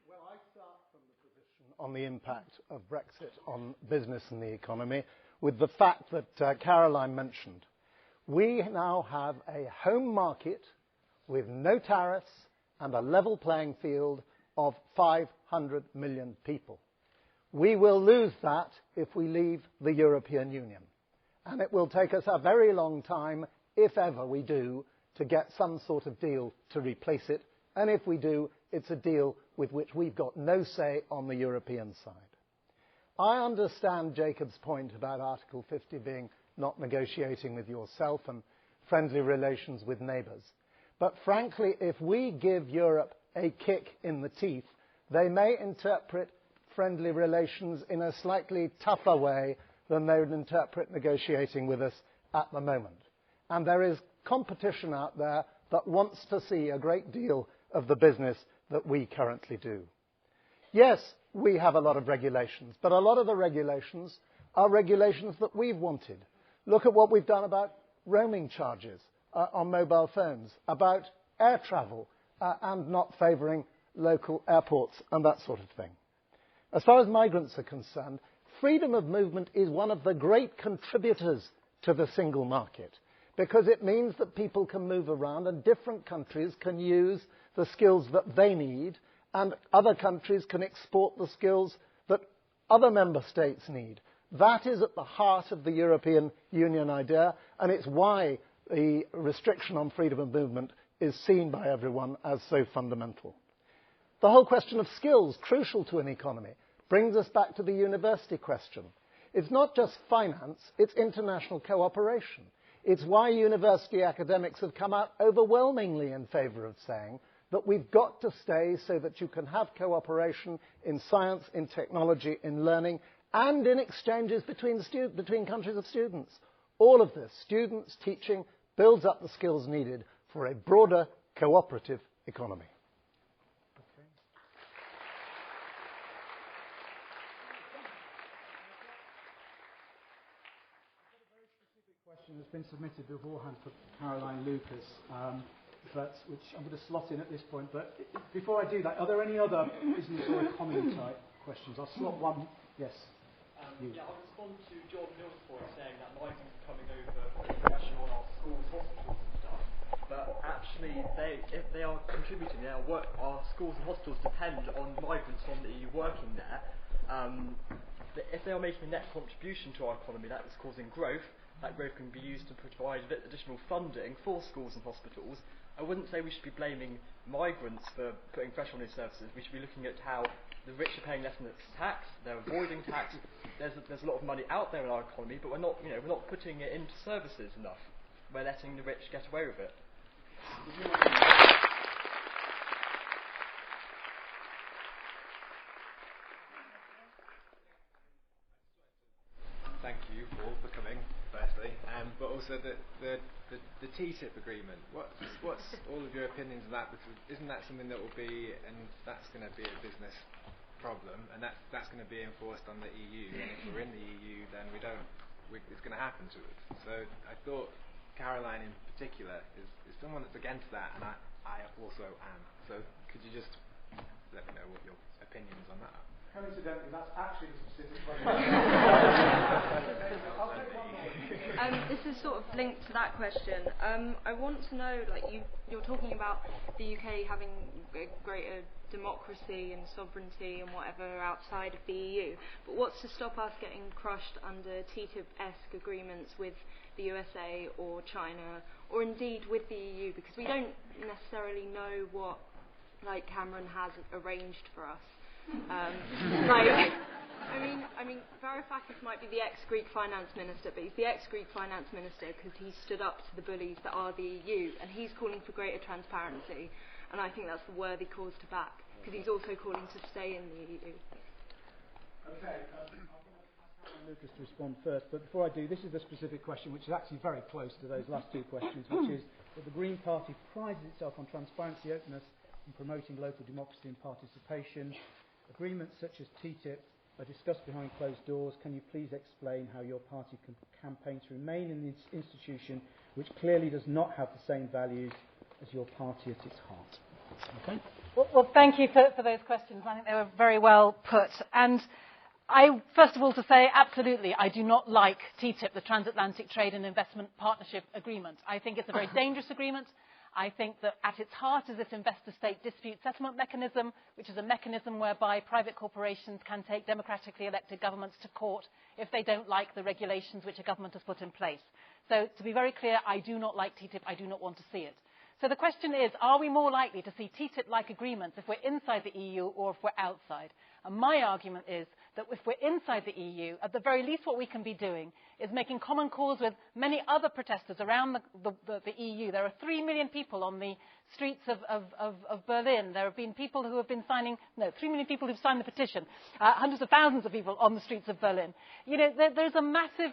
Well, I start from the position on the impact of Brexit on business and the economy with the fact that Caroline mentioned. We now have a home market with no tariffs and a level playing field of 500 million people. We will lose that if we leave the European Union. And it will take us a very long time, if ever we do, to get some sort of deal to replace it. And if we do, it's a deal with which we've got no say on the European side. I understand Jacob's point about Article 50 being not negotiating with yourself and friendly relations with neighbours. But frankly, if we give Europe a kick in the teeth, they may interpret friendly relations in a slightly tougher way than they would interpret negotiating with us at the moment. And there is competition out there that wants to see a great deal of the business that we currently do. Yes, we have a lot of regulations, but a lot of the regulations are regulations that we've wanted. Look at what we've done about roaming charges on mobile phones, about air travel and not favouring local airports and that sort of thing. As far as migrants are concerned, freedom of movement is one of the great contributors to the single market because it means that people can move around and different countries can use the skills that they need and other countries can export the skills that other member states need. That is at the heart of the European Union idea, and it's why the restriction on freedom of movement is seen by everyone as so fundamental. The whole question of skills, crucial to an economy, brings us back to the university question. It's not just finance, it's international cooperation. It's why university academics have come out overwhelmingly in favour of saying that we've got to stay so that you can have cooperation in science, in technology, in learning, and in exchanges between countries of students. All of this, students, teaching, builds up the skills needed for a broader cooperative economy. Question has been submitted beforehand for Caroline Lucas, which I'm going to slot in at this point. But before I do that, are there any other business or economy type questions? I'll slot one. Yes. Yeah, I'll respond to John Mill's point saying that migrants are coming over putting pressure on our schools, hospitals and stuff. But actually, if they are contributing, our schools and hospitals depend on migrants from the EU working there. If they are making a net contribution to our economy, that is causing growth. That growth can be used to provide additional funding for schools and hospitals. I wouldn't say we should be blaming migrants for putting pressure on these services. We should be looking at how the rich are paying less than tax. They're avoiding tax. There's a lot of money out there in our economy, but we're not putting it into services enough. We're letting the rich get away with it. Thank you all for coming, firstly, but also the TTIP agreement. What's all of your opinions on that? Because isn't that something that will be, and that's going to be a business problem, and that's going to be enforced on the EU. And if we're in the EU, then it's going to happen to us. So I thought Caroline in particular is someone that's against that, and I also am. So could you just let me know what your opinions on that are? Coincidentally, that's actually the specific question. This is sort of linked to that question. I want to know, you're talking about the UK having a greater democracy and sovereignty and whatever outside of the EU, but what's to stop us getting crushed under TTIP-esque agreements with the USA or China, or indeed with the EU, because we don't necessarily know what Cameron has arranged for us. I mean, Varoufakis might be the ex-Greek finance minister, but he's the ex-Greek finance minister because he stood up to the bullies that are the EU, and he's calling for greater transparency, and I think that's a worthy cause to back, because he's also calling to stay in the EU. Okay, I'm going to ask Lucas to respond first, but before I do, this is the specific question, which is actually very close to those last two questions, which is that the Green Party prides itself on transparency, openness, and promoting local democracy and participation. Agreements such as TTIP are discussed behind closed doors. Can you please explain how your party can campaign to remain in this institution which clearly does not have the same values as your party at its heart? Okay. Well, thank you for those questions. I think they were very well put. And first of all, to say, absolutely, I do not like TTIP, the Transatlantic Trade and Investment Partnership Agreement. I think it's a very dangerous agreement. I think that at its heart is this investor-state dispute settlement mechanism, which is a mechanism whereby private corporations can take democratically elected governments to court if they don't like the regulations which a government has put in place. So, to be very clear, I do not like TTIP. I do not want to see it. So the question is, are we more likely to see TTIP-like agreements if we're inside the EU or if we're outside? And my argument is that if we're inside the EU, at the very least what we can be doing is making common cause with many other protesters around the EU. There are 3 million people on the streets of Berlin. There have been people who have been 3 million people who've signed the petition, hundreds of thousands of people on the streets of Berlin. You know, there's a massive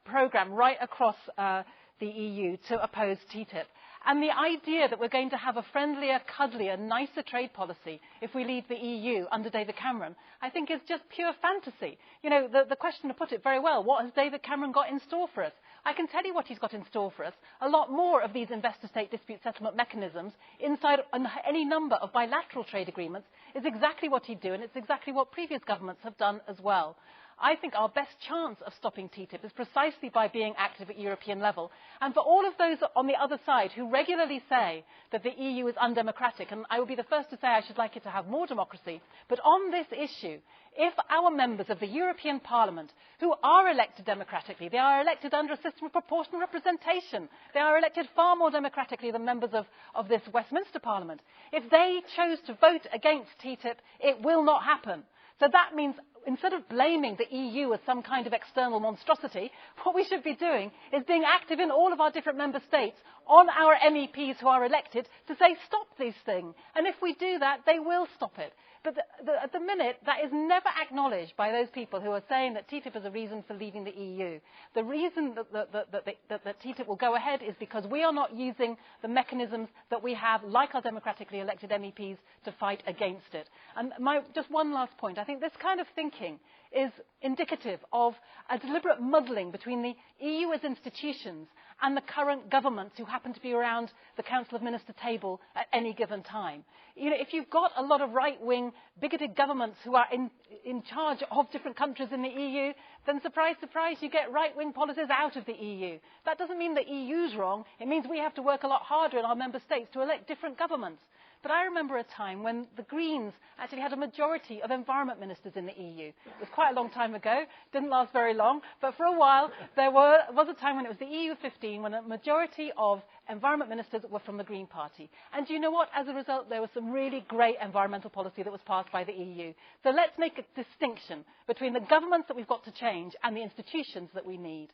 programme right across the EU to oppose TTIP. And the idea that we're going to have a friendlier, cuddlier, nicer trade policy if we leave the EU under David Cameron, I think is just pure fantasy. You know, the questioner put it very well. What has David Cameron got in store for us? I can tell you what he's got in store for us. A lot more of these investor-state dispute settlement mechanisms inside any number of bilateral trade agreements is exactly what he'd do, and it's exactly what previous governments have done as well. I think our best chance of stopping TTIP is precisely by being active at European level. And for all of those on the other side who regularly say that the EU is undemocratic, and I will be the first to say I should like it to have more democracy, but on this issue, if our members of the European Parliament, who are elected democratically, they are elected under a system of proportional representation, they are elected far more democratically than members of this Westminster Parliament, if they chose to vote against TTIP, it will not happen. So that means instead of blaming the EU as some kind of external monstrosity, what we should be doing is being active in all of our different member states on our MEPs who are elected to say, stop these things. And if we do that, they will stop it. But at the minute, that is never acknowledged by those people who are saying that TTIP is a reason for leaving the EU. The reason that TTIP will go ahead is because we are not using the mechanisms that we have, like our democratically elected MEPs, to fight against it. And just one last point. I think this kind of thinking is indicative of a deliberate muddling between the EU as institutions and the current governments who happen to be around the Council of Minister table at any given time. You know, if you've got a lot of right-wing, bigoted governments who are in charge of different countries in the EU, then surprise, surprise, you get right-wing policies out of the EU. That doesn't mean the EU's wrong. It means we have to work a lot harder in our member states to elect different governments. But I remember a time when the Greens actually had a majority of environment ministers in the EU. It was quite a long time ago, didn't last very long, but for a while there was a time when it was the EU 15 when a majority of environment ministers were from the Green Party. And do you know what? As a result, there was some really great environmental policy that was passed by the EU. So let's make a distinction between the governments that we've got to change and the institutions that we need.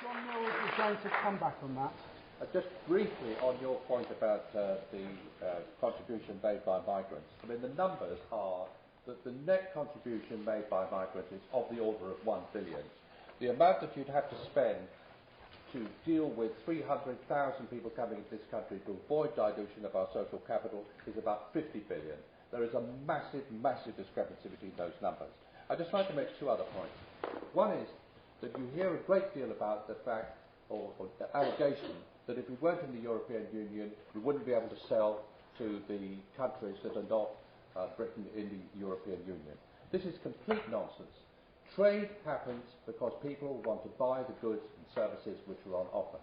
John Mills is going to come back on that. Just briefly on your point about the contribution made by migrants. I mean, the numbers are that the net contribution made by migrants is of the order of 1 billion. The amount that you'd have to spend to deal with 300,000 people coming into this country to avoid dilution of our social capital is about 50 billion. There is a massive, massive discrepancy between those numbers. I'd just like to make two other points. One is that you hear a great deal about the fact, or the allegation, that if we weren't in the European Union, we wouldn't be able to sell to the countries that are not Britain in the European Union. This is complete nonsense. Trade happens because people want to buy the goods and services which are on offer.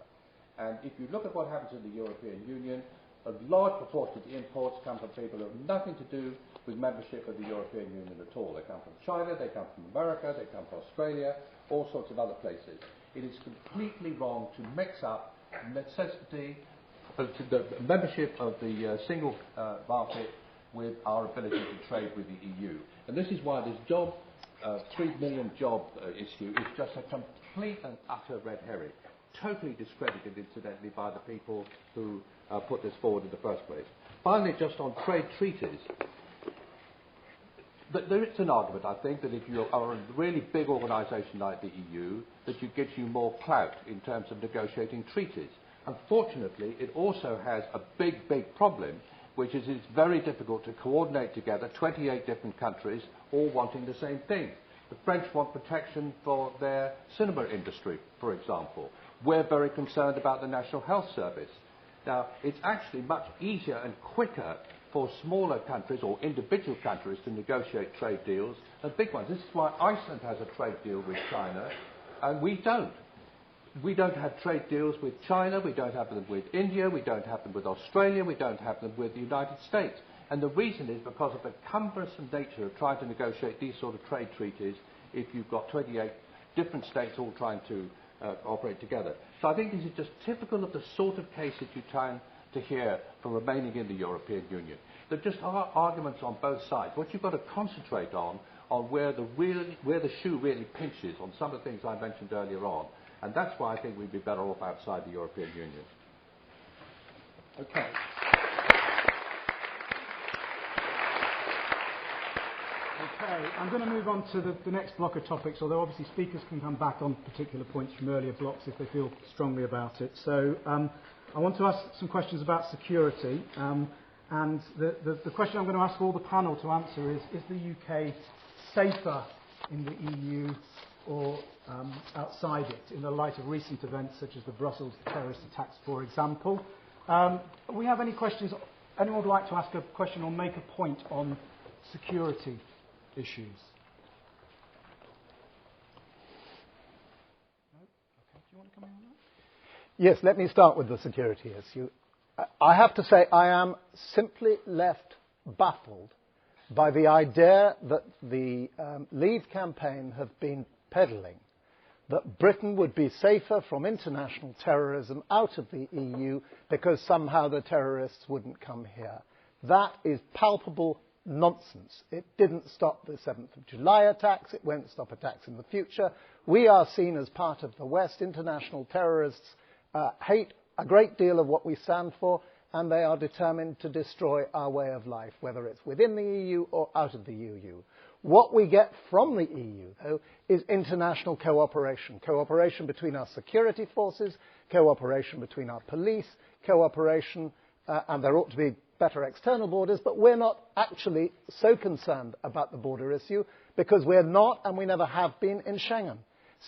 And if you look at what happens in the European Union, a large proportion of the imports come from people who have nothing to do with membership of the European Union at all. They come from China, they come from America, they come from Australia, all sorts of other places. It is completely wrong to mix up necessity, the membership of the single market with our ability to trade with the EU. And this is why this 3 million job issue is just a complete and utter red herring, totally discredited, incidentally, by the people who put this forward in the first place. Finally, just on trade treaties, there is an argument, I think, that if you are a really big organisation like the EU, that it gives you more clout in terms of negotiating treaties. Unfortunately, it also has a big, big problem, which is it's very difficult to coordinate together 28 different countries all wanting the same thing. The French want protection for their cinema industry, for example. We're very concerned about the National Health Service. Now, it's actually much easier and quicker for smaller countries or individual countries to negotiate trade deals than big ones. This is why Iceland has a trade deal with China, and we don't. We don't have trade deals with China, we don't have them with India, we don't have them with Australia, we don't have them with the United States. And the reason is because of the cumbersome nature of trying to negotiate these sort of trade treaties if you've got 28 different states all trying to operate together. So I think this is just typical of the sort of case that you tend to hear for remaining in the European Union. There just are arguments on both sides. What you've got to concentrate on where the shoe really pinches on some of the things I mentioned earlier on. And that's why I think we'd be better off outside the European Union. Okay. Okay, I'm going to move on to the next block of topics, although obviously speakers can come back on particular points from earlier blocks if they feel strongly about it. So I want to ask some questions about security. And the question I'm going to ask all the panel to answer is the UK safer in the EU or outside it, in the light of recent events such as the Brussels terrorist attacks, for example? We have any questions? Anyone would like to ask a question or make a point on security issues? No? Okay. Do you want to come in on that? Yes, let me start with the security issue. I have to say I am simply left baffled by the idea that the Leave campaign have been peddling, that Britain would be safer from international terrorism out of the EU because somehow the terrorists wouldn't come here. That is palpable nonsense. It didn't stop the 7th of July attacks. It won't stop attacks in the future. We are seen as part of the West. International terrorists hate a great deal of what we stand for, and they are determined to destroy our way of life, whether it's within the EU or out of the EU. What we get from the EU, though, is international cooperation. Cooperation between our security forces, cooperation between our police, cooperation, and there ought to be better external borders, but we're not actually so concerned about the border issue because we're not, and we never have been, in Schengen.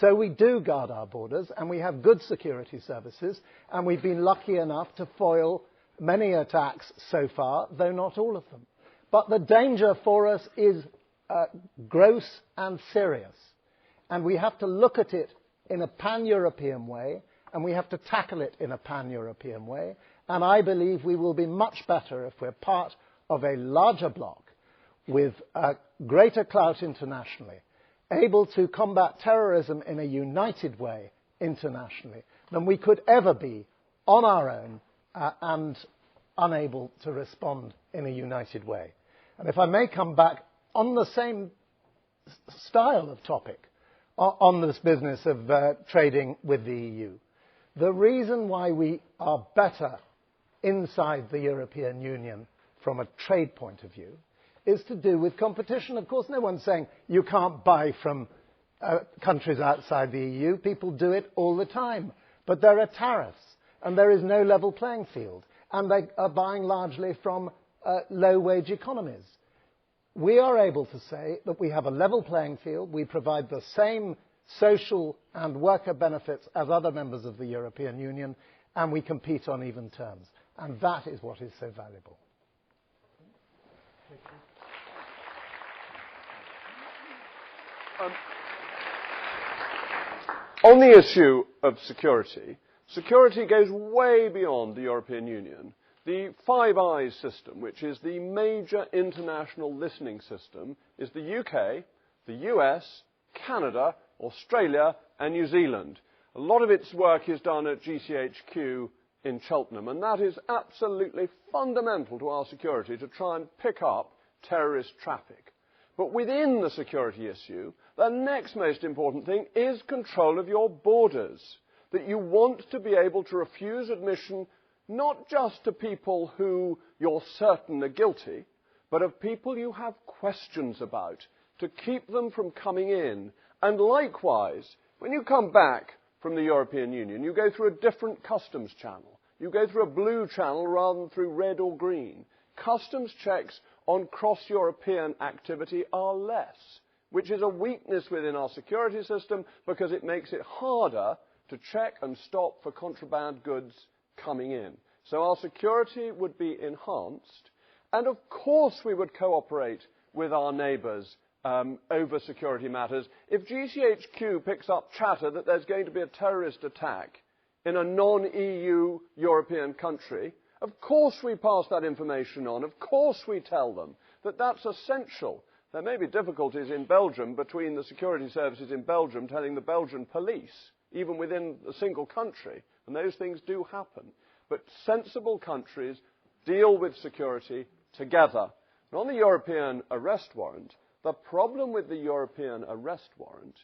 So we do guard our borders, and we have good security services, and we've been lucky enough to foil many attacks so far, though not all of them. But the danger for us is gross and serious, and we have to look at it in a pan-European way, and we have to tackle it in a pan-European way, and I believe we will be much better if we're part of a larger bloc with greater clout internationally, able to combat terrorism in a united way internationally than we could ever be on our own and unable to respond in a united way. And if I may come back on the same style of topic, on this business of trading with the EU, the reason why we are better inside the European Union from a trade point of view is to do with competition. Of course, no one's saying you can't buy from countries outside the EU. People do it all the time. But there are tariffs, and there is no level playing field, and they are buying largely from low-wage economies. We are able to say that we have a level playing field, we provide the same social and worker benefits as other members of the European Union, and we compete on even terms. And that is what is so valuable. On the issue of security, security goes way beyond the European Union. The Five Eyes system, which is the major international listening system, is the UK, the US, Canada, Australia, and New Zealand. A lot of its work is done at GCHQ in Cheltenham, and that is absolutely fundamental to our security, to try and pick up terrorist traffic. But within the security issue, the next most important thing is control of your borders, that you want to be able to refuse admission not just to people who you're certain are guilty, but of people you have questions about, to keep them from coming in. And likewise, when you come back from the European Union, you go through a different customs channel. You go through a blue channel rather than through red or green. Customs checks on cross-European activity are less, which is a weakness within our security system because it makes it harder to check and stop for contraband goods coming in. So our security would be enhanced, and of course we would cooperate with our neighbours over security matters. If GCHQ picks up chatter that there's going to be a terrorist attack in a non-EU European country, of course we pass that information on. Of course we tell them that that's essential. There may be difficulties in Belgium between the security services in Belgium telling the Belgian police, even within a single country, and those things do happen. But sensible countries deal with security together. And on the European arrest warrant, the problem with the European arrest warrant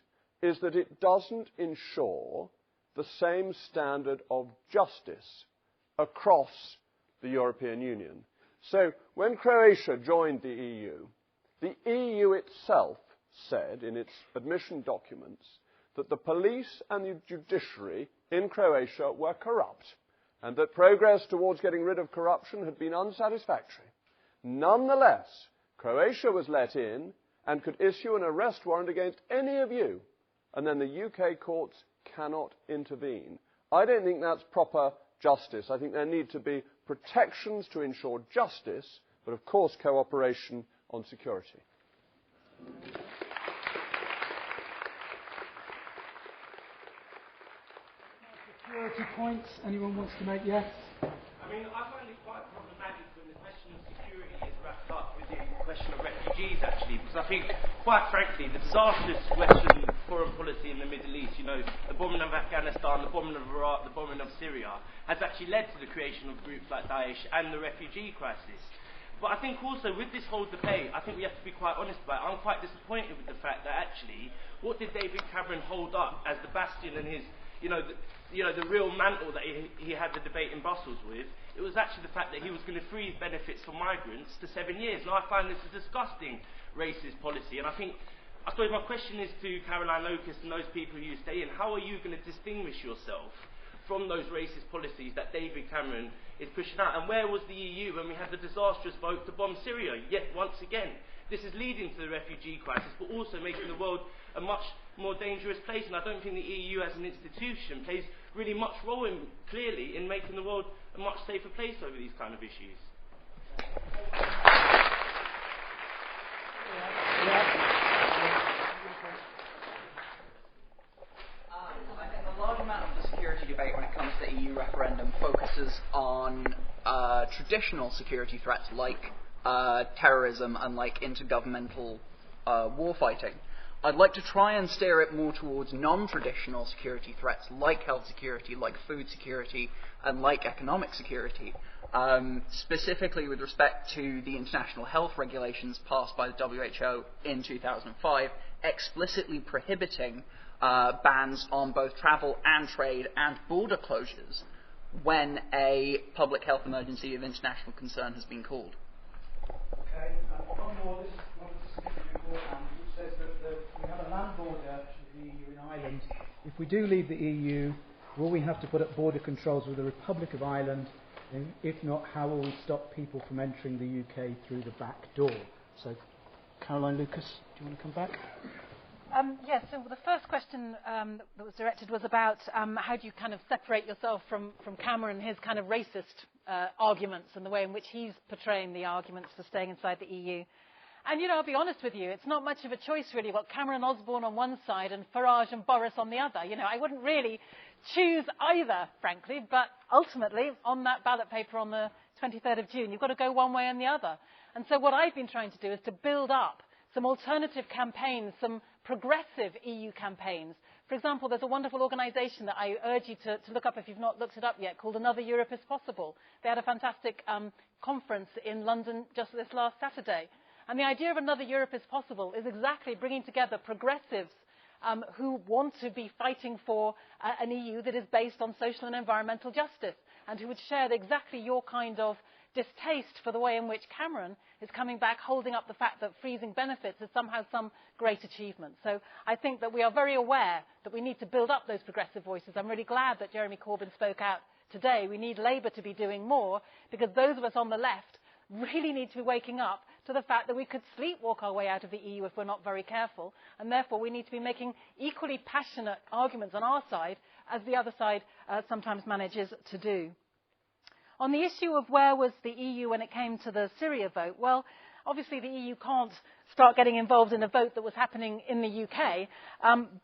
is that it doesn't ensure the same standard of justice across the European Union. So when Croatia joined the EU itself said in its admission documents that the police and the judiciary in Croatia were corrupt and that progress towards getting rid of corruption had been unsatisfactory. Nonetheless, Croatia was let in and could issue an arrest warrant against any of you, and then the UK courts cannot intervene. I don't think that's proper justice. I think there need to be protections to ensure justice, but of course cooperation on security. Security points anyone wants to make? Yes? I mean, I find it quite problematic when the question of security is wrapped up with the question of refugees, actually, because I think, quite frankly, the disastrous Western foreign policy in the Middle East, you know, the bombing of Afghanistan, the bombing of Iraq, the bombing of Syria, has actually led to the creation of groups like Daesh and the refugee crisis. But I think also with this whole debate, I think we have to be quite honest about it. I'm quite disappointed with the fact that actually, what did David Cameron hold up as the bastion and his, the real mantle that he had the debate in Brussels with? It was actually the fact that he was going to freeze benefits for migrants to 7 years. And I find this a disgusting racist policy. And I suppose my question is to Caroline Locust and those people who stay in, how are you going to distinguish yourself from those racist policies that David Cameron is pushing out? And where was the EU when we had the disastrous vote to bomb Syria? Yet once again, this is leading to the refugee crisis, but also making the world a much more dangerous place. And I don't think the EU as an institution plays really much role clearly in making the world a much safer place over these kind of issues. I think a large amount of the security debate when it comes to the EU referendum focuses on traditional security threats like terrorism and like intergovernmental warfighting. I'd like to try and steer it more towards non-traditional security threats like health security, like food security, and like economic security. Specifically with respect to the international health regulations passed by the WHO in 2005, explicitly prohibiting bans on both travel and trade and border closures when a public health emergency of international concern has been called. Okay, one more. This is one of the significant beforehand, which says that we have a land border with the EU in Ireland. If we do leave the EU, will we have to put up border controls with the Republic of Ireland? And if not, how will we stop people from entering the UK through the back door? So, Caroline Lucas, do you want to come back? Yes, so the first question that was directed was about how do you kind of separate yourself from Cameron and his kind of racist arguments and the way in which he's portraying the arguments for staying inside the EU. And, I'll be honest with you, it's not much of a choice really. You've got Cameron Osborne on one side and Farage and Boris on the other. I wouldn't really choose either, frankly, but ultimately, on that ballot paper on the 23rd of June, you've got to go one way and the other. And so what I've been trying to do is to build up some alternative campaigns, some progressive EU campaigns. For example, there's a wonderful organisation that I urge you to look up if you've not looked it up yet, called Another Europe is Possible. They had a fantastic conference in London just this last Saturday. And the idea of Another Europe is Possible is exactly bringing together progressives who want to be fighting for an EU that is based on social and environmental justice, and who would share exactly your kind of distaste for the way in which Cameron is coming back, holding up the fact that freezing benefits is somehow some great achievement. So I think that we are very aware that we need to build up those progressive voices. I'm really glad that Jeremy Corbyn spoke out today. We need Labour to be doing more, because those of us on the left really need to be waking up to the fact that we could sleepwalk our way out of the EU if we're not very careful, and therefore we need to be making equally passionate arguments on our side as the other side sometimes manages to do. On the issue of where was the EU when it came to the Syria vote, well, obviously the EU can't start getting involved in a vote that was happening in the UK,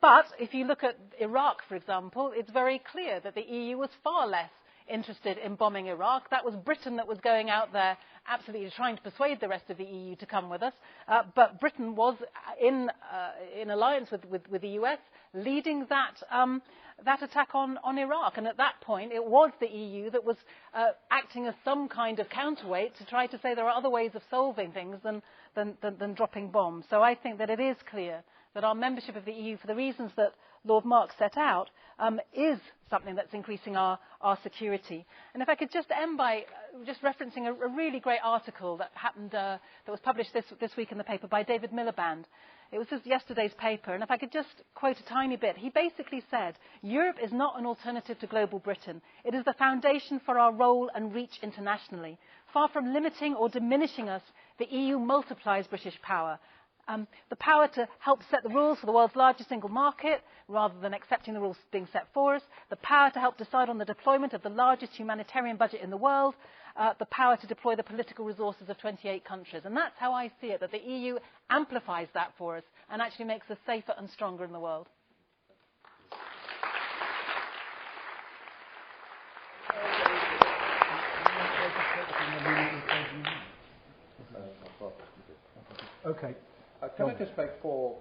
but if you look at Iraq, for example, it's very clear that the EU was far less interested in bombing Iraq. That was Britain that was going out there absolutely trying to persuade the rest of the EU to come with us. But Britain was in alliance with the US, leading that attack on Iraq. And at that point, it was the EU that was acting as some kind of counterweight to try to say there are other ways of solving things than dropping bombs. So I think that it is clear that our membership of the EU, for the reasons that Lord Mark set out, is something that's increasing our security. And if I could just end by just referencing a really great article that happened, that was published this week in the paper by David Miliband. It was just yesterday's paper, and if I could just quote a tiny bit, he basically said, Europe is not an alternative to global Britain. It is the foundation for our role and reach internationally. Far from limiting or diminishing us, the EU multiplies British power. The power to help set the rules for the world's largest single market, rather than accepting the rules being set for us, the power to help decide on the deployment of the largest humanitarian budget in the world, the power to deploy the political resources of 28 countries. And that's how I see it, that the EU amplifies that for us and actually makes us safer and stronger in the world. Okay. Can I just make four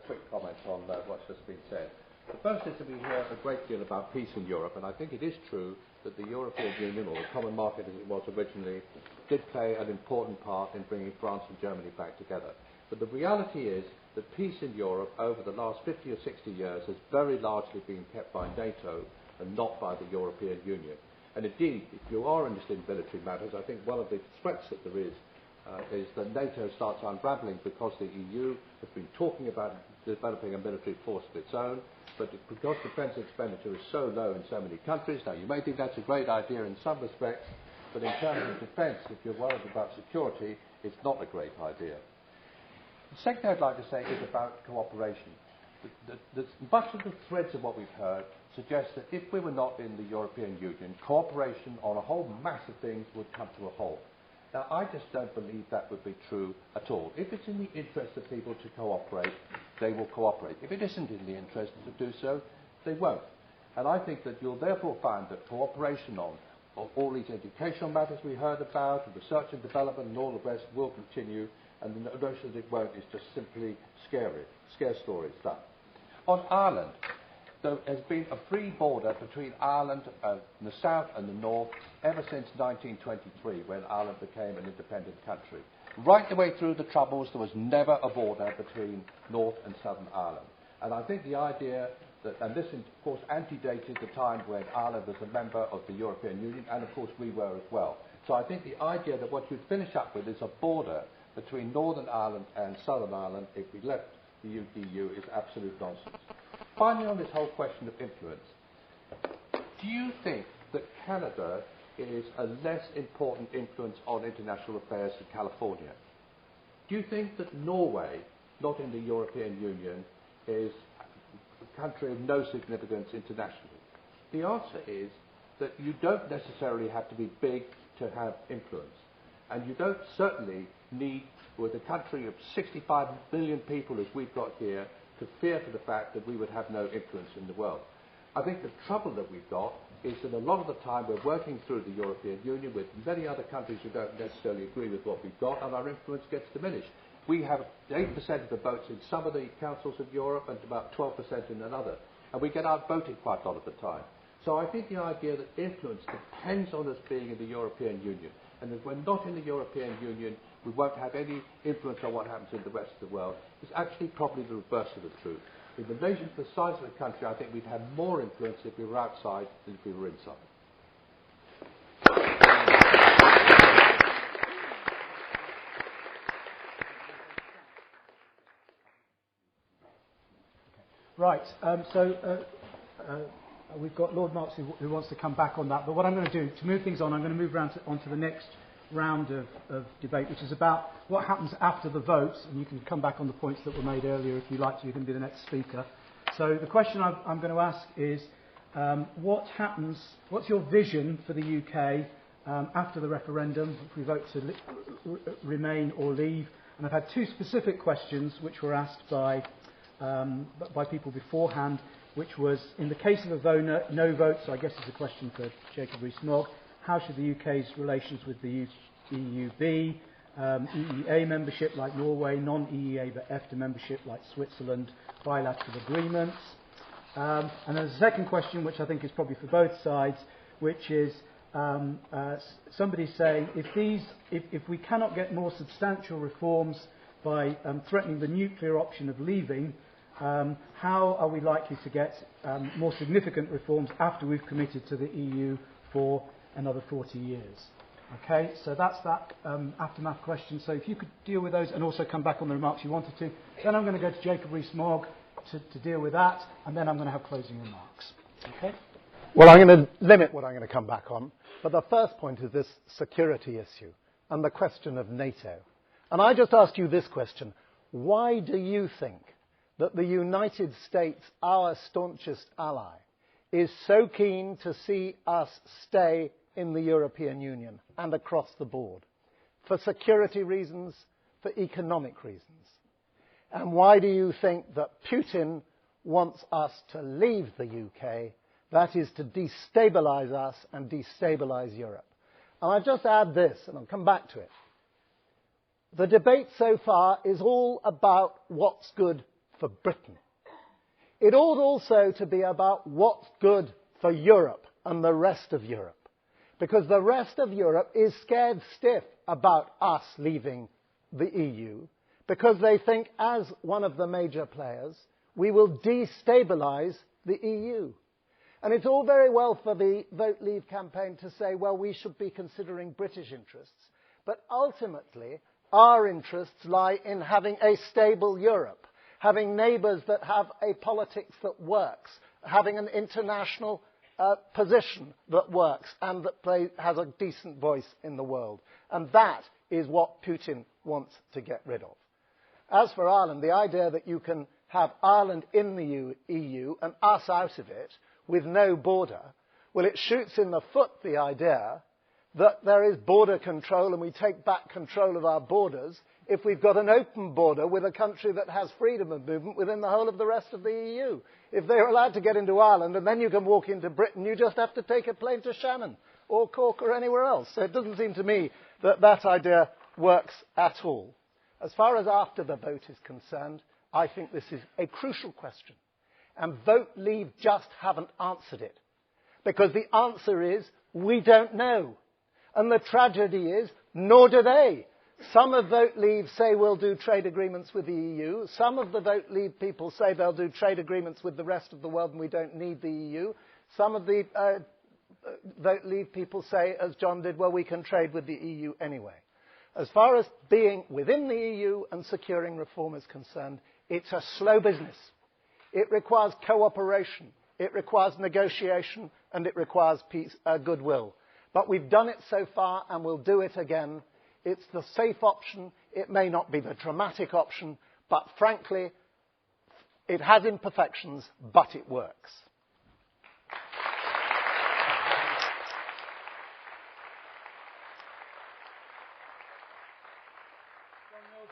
quick comments on what's just been said? The first is that we hear a great deal about peace in Europe, and I think it is true that the European Union, or the common market as it was originally, did play an important part in bringing France and Germany back together. But the reality is that peace in Europe over the last 50 or 60 years has very largely been kept by NATO and not by the European Union. And indeed, if you are interested in military matters, I think one of the threats that there is that NATO starts unravelling because the EU has been talking about developing a military force of its own, but because defence expenditure is so low in so many countries, now you may think that's a great idea in some respects, but in terms of defence, if you're worried about security, it's not a great idea. The second thing I'd like to say is about cooperation. Much of the threads of what we've heard suggests that if we were not in the European Union, cooperation on a whole mass of things would come to a halt. Now, I just don't believe that would be true at all. If it's in the interest of people to cooperate, they will cooperate. If it isn't in the interest to do so, they won't. And I think that you'll therefore find that cooperation on all these educational matters we heard about, and research and development and all the rest will continue, and the notion that it won't is just simply scare story stuff. On Ireland, there has been a free border between Ireland and the south and the north ever since 1923, when Ireland became an independent country. Right the way through the Troubles, there was never a border between North and Southern Ireland. And I think the idea that, and this of course antedated the time when Ireland was a member of the European Union, and of course we were as well. So I think the idea that what you'd finish up with is a border between Northern Ireland and Southern Ireland if we left the EU is absolute nonsense. Finally, on this whole question of influence, do you think that Canada is a less important influence on international affairs than California? Do you think that Norway, not in the European Union, is a country of no significance internationally? The answer is that you don't necessarily have to be big to have influence. And you don't certainly need, with a country of 65 million people as we've got here, to fear for the fact that we would have no influence in the world. I think the trouble that we've got is that a lot of the time we're working through the European Union with many other countries who don't necessarily agree with what we've got, and our influence gets diminished. We have 8% of the votes in some of the councils of Europe and about 12% in another, and we get outvoted quite a lot of the time. So I think the idea that influence depends on us being in the European Union, and if we're not in the European Union, we won't have any influence on what happens in the rest of the world, is actually probably the reverse of the truth. In relation to the size of the country, I think we'd have more influence if we were outside than if we were inside. Right, we've got Lord Marks who wants to come back on that, but what I'm going to do, to move things on, I'm going to move on to the next round of debate, which is about what happens after the votes, and you can come back on the points that were made earlier if you like to. You can be the next speaker. So the question I'm going to ask is, what happens, what's your vision for the UK after the referendum, if we vote to remain or leave? And I've had two specific questions which were asked by people beforehand, which was, in the case of a no vote, so I guess it's a question for Jacob Rees-Mogg, how should the UK's relations with the EU be? EEA membership like Norway, non-EEA but EFTA membership like Switzerland, bilateral agreements. And there's a second question, which I think is probably for both sides, which is somebody saying, if we cannot get more substantial reforms by threatening the nuclear option of leaving, how are we likely to get more significant reforms after we've committed to the EU for another 40 years? Okay, so that's that aftermath question. So if you could deal with those and also come back on the remarks you wanted to. Then I'm going to go to Jacob Rees-Mogg to deal with that, and then I'm going to have closing remarks. Okay? Well, I'm going to limit what I'm going to come back on. But the first point is this security issue and the question of NATO. And I just asked you this question. Why do you think that the United States, our staunchest ally, is so keen to see us stay in the European Union and across the board? For security reasons, for economic reasons. And why do you think that Putin wants us to leave the UK? That is to destabilise us and destabilise Europe. And I'll just add this, and I'll come back to it. The debate so far is all about what's good for Britain. It ought also to be about what's good for Europe and the rest of Europe. because the rest of Europe is scared stiff about us leaving the EU, because they think, as one of the major players, we will destabilise the EU. And it's all very well for the Vote Leave campaign to say, well, we should be considering British interests. But ultimately, our interests lie in having a stable Europe, having neighbours that have a politics that works, having an international position that works and that has a decent voice in the world. And that is what Putin wants to get rid of. As for Ireland, the idea that you can have Ireland in the EU and us out of it with no border, well, it shoots in the foot the idea that there is border control and we take back control of our borders if we've got an open border with a country that has freedom of movement within the whole of the rest of the EU. If they're allowed to get into Ireland and then you can walk into Britain, you just have to take a plane to Shannon or Cork or anywhere else. So it doesn't seem to me that that idea works at all. As far as after the vote is concerned, I think this is a crucial question. And Vote Leave just haven't answered it. Because the answer is, we don't know. And the tragedy is, nor do they. Some of Vote Leave say we'll do trade agreements with the EU. Some of the Vote Leave people say they'll do trade agreements with the rest of the world and we don't need the EU. Some of the Vote Leave people say, as John did, well, we can trade with the EU anyway. As far as being within the EU and securing reform is concerned, it's a slow business. It requires cooperation, it requires negotiation, and it requires peace, goodwill. But we've done it so far, and we'll do it again. It's the safe option. It may not be the dramatic option, but frankly, it has imperfections, but it works.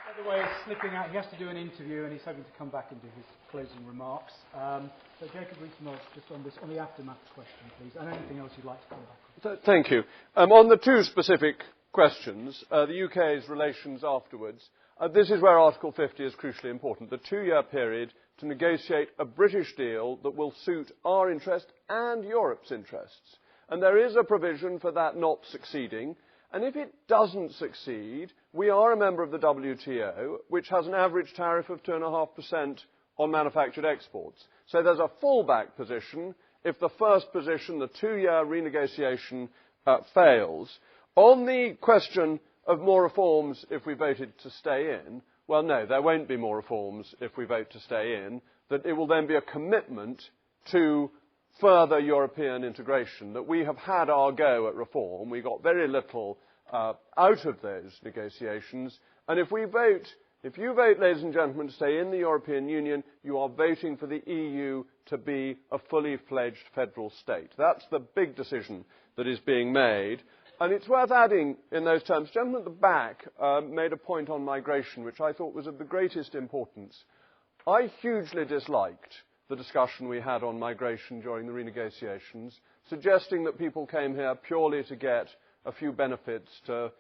By the way, is slipping out. He has to do an interview, and he's hoping to come back and do his closing remarks. So Jacob Rees-Mogg, just on the aftermath question, please, and anything else you'd like to come back with. Thank you. On the two specific questions, the UK's relations afterwards, this is where Article 50 is crucially important. The 2-year period to negotiate a British deal that will suit our interest and Europe's interests. And there is a provision for that not succeeding. And if it doesn't succeed, we are a member of the WTO, which has an average tariff of 2.5% on manufactured exports. So there's a fallback position if the first position, the 2-year renegotiation, fails. On the question of more reforms if we voted to stay in, well, no, there won't be more reforms if we vote to stay in. That it will then be a commitment to further European integration, that we have had our go at reform. We got very little out of those negotiations. And if you vote, ladies and gentlemen, to stay in the European Union, you are voting for the EU to be a fully fledged federal state. That's the big decision that is being made. And it's worth adding in those terms, the gentleman at the back made a point on migration, which I thought was of the greatest importance. I hugely disliked the discussion we had on migration during the renegotiations, suggesting that people came here purely to get a few benefits to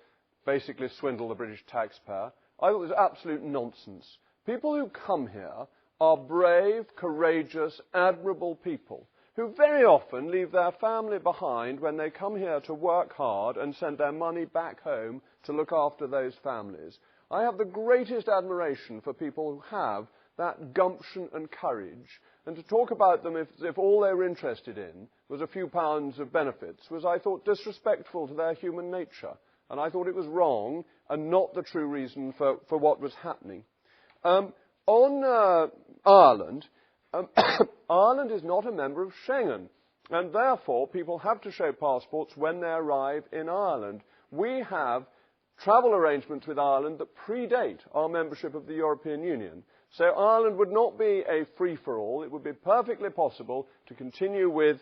basically swindle the British taxpayer. I thought it was absolute nonsense. People who come here are brave, courageous, admirable people who very often leave their family behind when they come here to work hard and send their money back home to look after those families. I have the greatest admiration for people who have that gumption and courage. And to talk about them as if all they were interested in was a few pounds of benefits was, I thought, disrespectful to their human nature. And I thought it was wrong and not the true reason for what was happening. On Ireland, Ireland is not a member of Schengen. And therefore, people have to show passports when they arrive in Ireland. We have travel arrangements with Ireland that predate our membership of the European Union. So Ireland would not be a free-for-all. It would be perfectly possible to continue with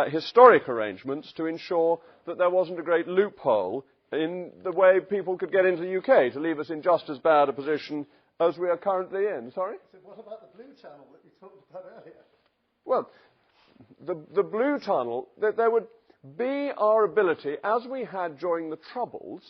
historic arrangements to ensure that there wasn't a great loophole in the way people could get into the UK to leave us in just as bad a position as we are currently in. Sorry? So what about the blue tunnel that you talked about earlier? Well, the blue tunnel, there would be our ability, as we had during the Troubles,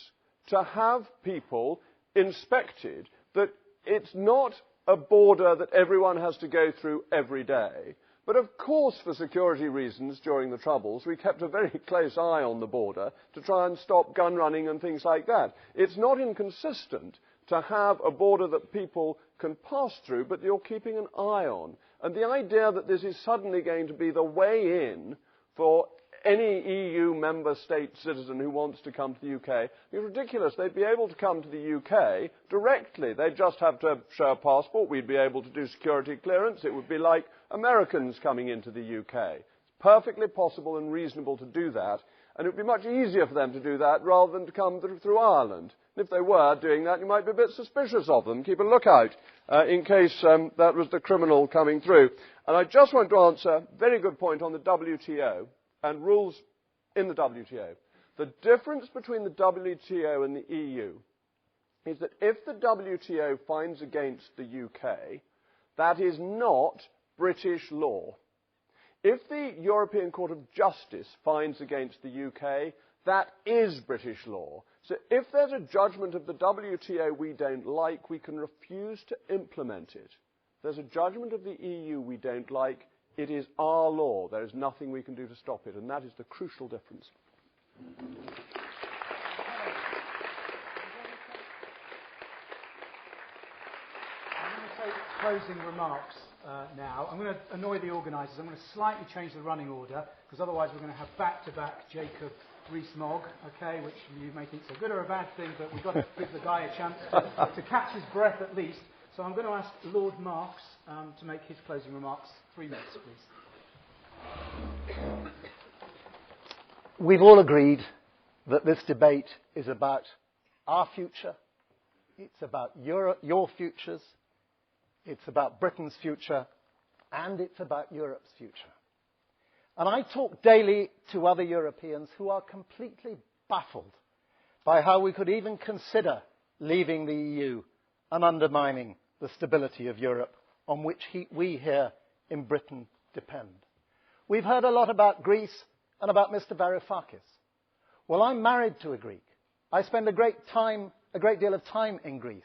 to have people inspected, that it's not a border that everyone has to go through every day, But of course, for security reasons during the Troubles, we kept a very close eye on the border to try and stop gun running and things like that. It's not inconsistent to have a border that people can pass through, but you're keeping an eye on. And the idea that this is suddenly going to be the way in for any EU member state citizen who wants to come to the UK is ridiculous. They'd be able to come to the UK directly. They'd just have to show a passport. We'd be able to do security clearance. It would be like Americans coming into the UK. It's perfectly possible and reasonable to do that, and it would be much easier for them to do that rather than to come through Ireland. And if they were doing that, you might be a bit suspicious of them. Keep a lookout in case that was the criminal coming through. And I just want to answer a very good point on the WTO and rules in the WTO. The difference between the WTO and the EU is that if the WTO finds against the UK, that is not British law. If the European Court of Justice finds against the UK, that is British law. So if there's a judgment of the WTO we don't like, we can refuse to implement it. If there's a judgment of the EU we don't like, it is our law. There is nothing we can do to stop it, and that is the crucial difference. I'm going to take closing remarks now. I'm going to annoy the organisers. I'm going to slightly change the running order, because otherwise we're going to have back-to-back Jacob Rees-Mogg, okay, which you may think is a good or a bad thing, but we've got to give the guy a chance to catch his breath at least. So I'm going to ask Lord Marks to make his closing remarks. 3 minutes, please. We've all agreed that this debate is about our future, it's about your futures, it's about Britain's future, and it's about Europe's future. And I talk daily to other Europeans who are completely baffled by how we could even consider leaving the EU and undermining the stability of Europe on which we here in Britain depend. We've heard a lot about Greece and about Mr. Varoufakis. Well, I'm married to a Greek. I spend a great deal of time in Greece.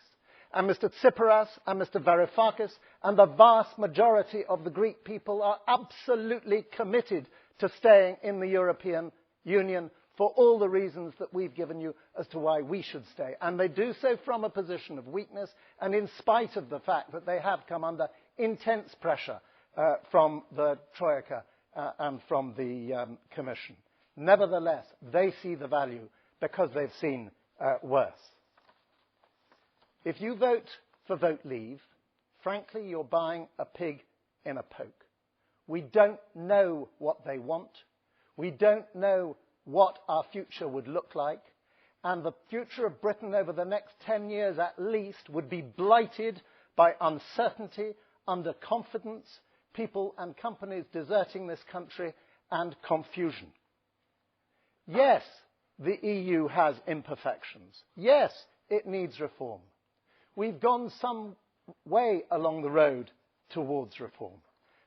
And Mr. Tsipras and Mr. Varoufakis and the vast majority of the Greek people are absolutely committed to staying in the European Union for all the reasons that we've given you as to why we should stay. And they do so from a position of weakness and in spite of the fact that they have come under intense pressure from the Troika and from the Commission. Nevertheless, they see the value because they've seen worse. If you vote for vote leave, frankly, you're buying a pig in a poke. We don't know what they want. We don't know what our future would look like. And the future of Britain over the next 10 years at least would be blighted by uncertainty, underconfidence, people and companies deserting this country, and confusion. Yes, the EU has imperfections. Yes, it needs reform. We've gone some way along the road towards reform.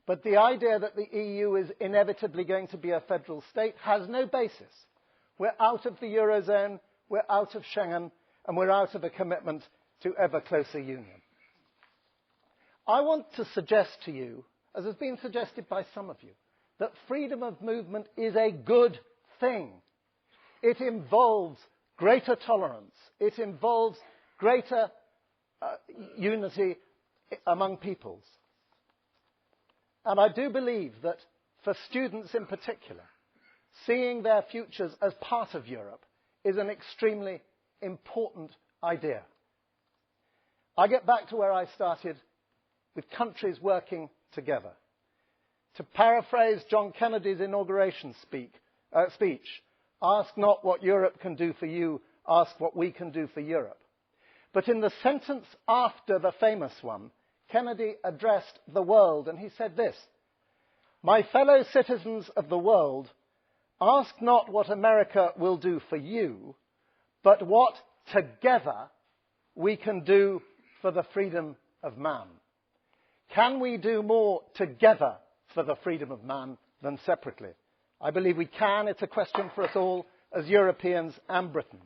But the idea that the EU is inevitably going to be a federal state has no basis. We're out of the Eurozone, we're out of Schengen, and we're out of a commitment to ever closer union. I want to suggest to you, as has been suggested by some of you, that freedom of movement is a good thing. It involves greater tolerance. It involves greater unity among peoples. And I do believe that for students in particular, seeing their futures as part of Europe is an extremely important idea. I get back to where I started, with countries working together. To paraphrase John Kennedy's inauguration speech, ask not what Europe can do for you, ask what we can do for Europe. But in the sentence after the famous one, Kennedy addressed the world and he said this: "My fellow citizens of the world, ask not what America will do for you, but what together we can do for the freedom of man." Can we do more together for the freedom of man than separately? I believe we can. It's a question for us all as Europeans and Britons.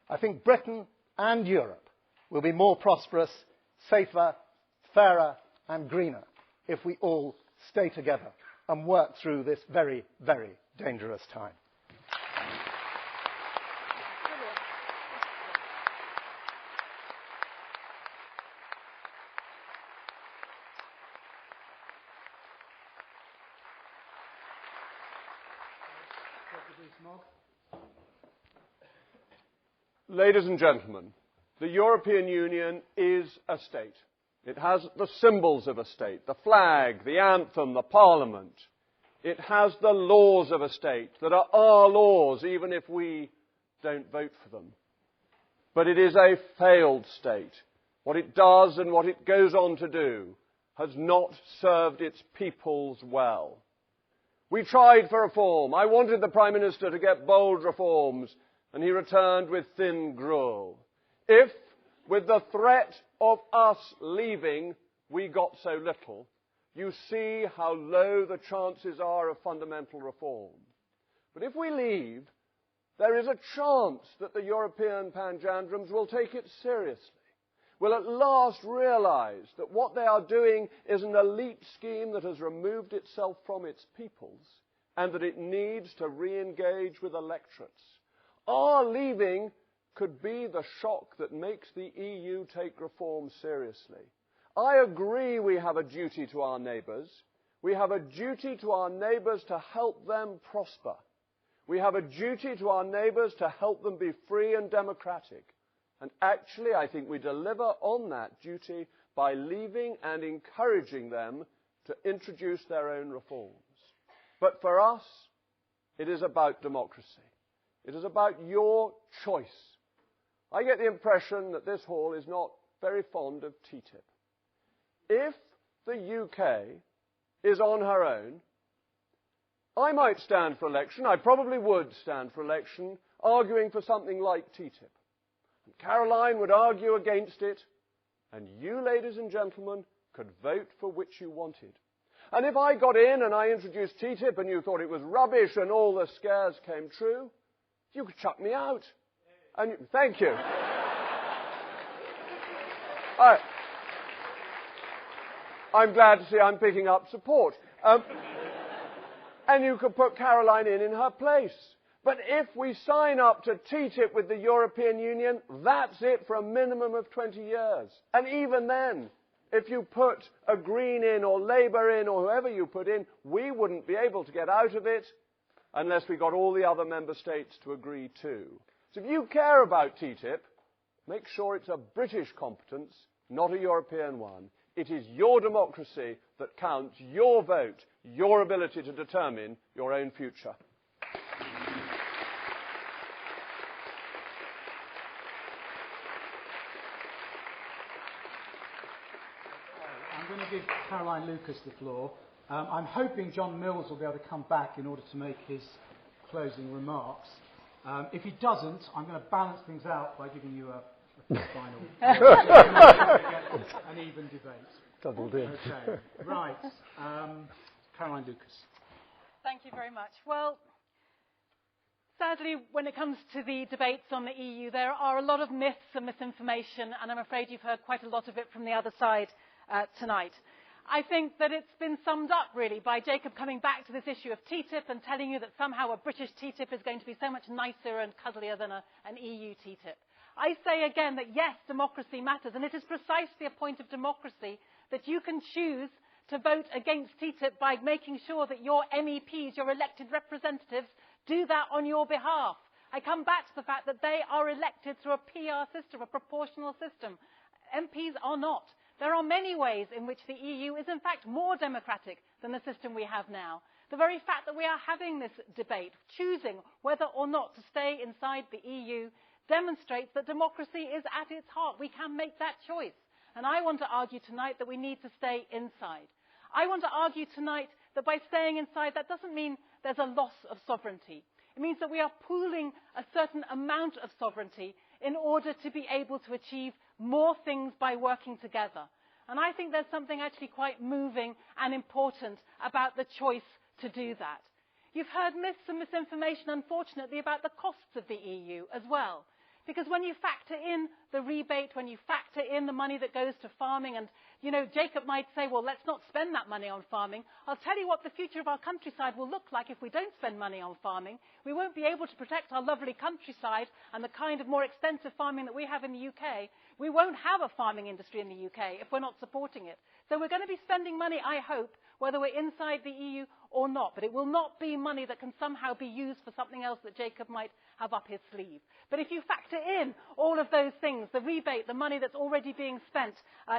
I think Britain and Europe will be more prosperous, safer, fairer and greener if we all stay together and work through this very, very dangerous time. Ladies and gentlemen, the European Union is a state. It has the symbols of a state, the flag, the anthem, the parliament. It has the laws of a state that are our laws, even if we don't vote for them. But it is a failed state. What it does and what it goes on to do has not served its peoples well. We tried for reform. I wanted the Prime Minister to get bold reforms, and he returned with thin gruel. If, with the threat of us leaving, we got so little, you see how low the chances are of fundamental reform. But if we leave, there is a chance that the European panjandrums will take it seriously, will at last realise that what they are doing is an elite scheme that has removed itself from its peoples and that it needs to re-engage with electorates. Our leaving could be the shock that makes the EU take reform seriously. I agree we have a duty to our neighbours. We have a duty to our neighbours to help them prosper. We have a duty to our neighbours to help them be free and democratic. And actually, I think we deliver on that duty by leaving and encouraging them to introduce their own reforms. But for us, it is about democracy. It is about your choice. I get the impression that this hall is not very fond of TTIP. If the UK is on her own, I might stand for election, I probably would stand for election, arguing for something like TTIP. And Caroline would argue against it, and you, ladies and gentlemen, could vote for which you wanted. And if I got in and I introduced TTIP and you thought it was rubbish and all the scares came true, you could chuck me out. And thank you. I'm glad to see I'm picking up support. And you could put Caroline in her place. But if we sign up to TTIP with the European Union, that's it for a minimum of 20 years. And even then, if you put a Green in or Labour in or whoever you put in, we wouldn't be able to get out of it unless we got all the other member states to agree too. So if you care about TTIP, make sure it's a British competence, not a European one. It is your democracy that counts, your vote, your ability to determine your own future. I'm going to give Caroline Lucas the floor. I'm hoping John Mills will be able to come back in order to make his closing remarks. If he doesn't, I'm going to balance things out by giving you a final. An even debate. Double deal. Okay, right. Caroline Lucas. Thank you very much. Well, sadly, when it comes to the debates on the EU, there are a lot of myths and misinformation, and I'm afraid you've heard quite a lot of it from the other side tonight. I think that it's been summed up, really, by Jacob coming back to this issue of TTIP and telling you that somehow a British TTIP is going to be so much nicer and cuddlier than an EU TTIP. I say again that, yes, democracy matters, and it is precisely a point of democracy that you can choose to vote against TTIP by making sure that your MEPs, your elected representatives, do that on your behalf. I come back to the fact that they are elected through a PR system, a proportional system. MPs are not. There are many ways in which the EU is in fact more democratic than the system we have now. The very fact that we are having this debate, choosing whether or not to stay inside the EU, demonstrates that democracy is at its heart. We can make that choice. And I want to argue tonight that we need to stay inside. I want to argue tonight that by staying inside, that doesn't mean there's a loss of sovereignty. It means that we are pooling a certain amount of sovereignty in order to be able to achieve more things by working together. And I think there's something actually quite moving and important about the choice to do that. You've heard myths and misinformation, unfortunately, about the costs of the EU as well. Because when you factor in the rebate, when you factor in the money that goes to farming, and, you know, Jacob might say, well, let's not spend that money on farming. I'll tell you what the future of our countryside will look like if we don't spend money on farming. We won't be able to protect our lovely countryside and the kind of more extensive farming that we have in the UK. We won't have a farming industry in the UK if we're not supporting it. So we're going to be spending money, I hope, whether we're inside the EU or not. But it will not be money that can somehow be used for something else that Jacob might have up his sleeve. But if you factor in all of those things, the rebate, the money that's already being spent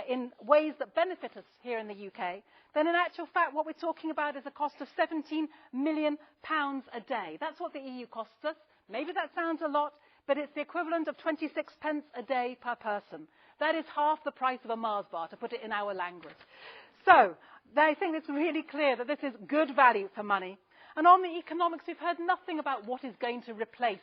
in ways that benefit us here in the UK, then in actual fact what we're talking about is a cost of £17 million a day. That's what the EU costs us. Maybe that sounds a lot, but it's the equivalent of 26 pence a day per person. That is half the price of a Mars bar, to put it in our language. So I think it's really clear that this is good value for money. And on the economics, we've heard nothing about what is going to replace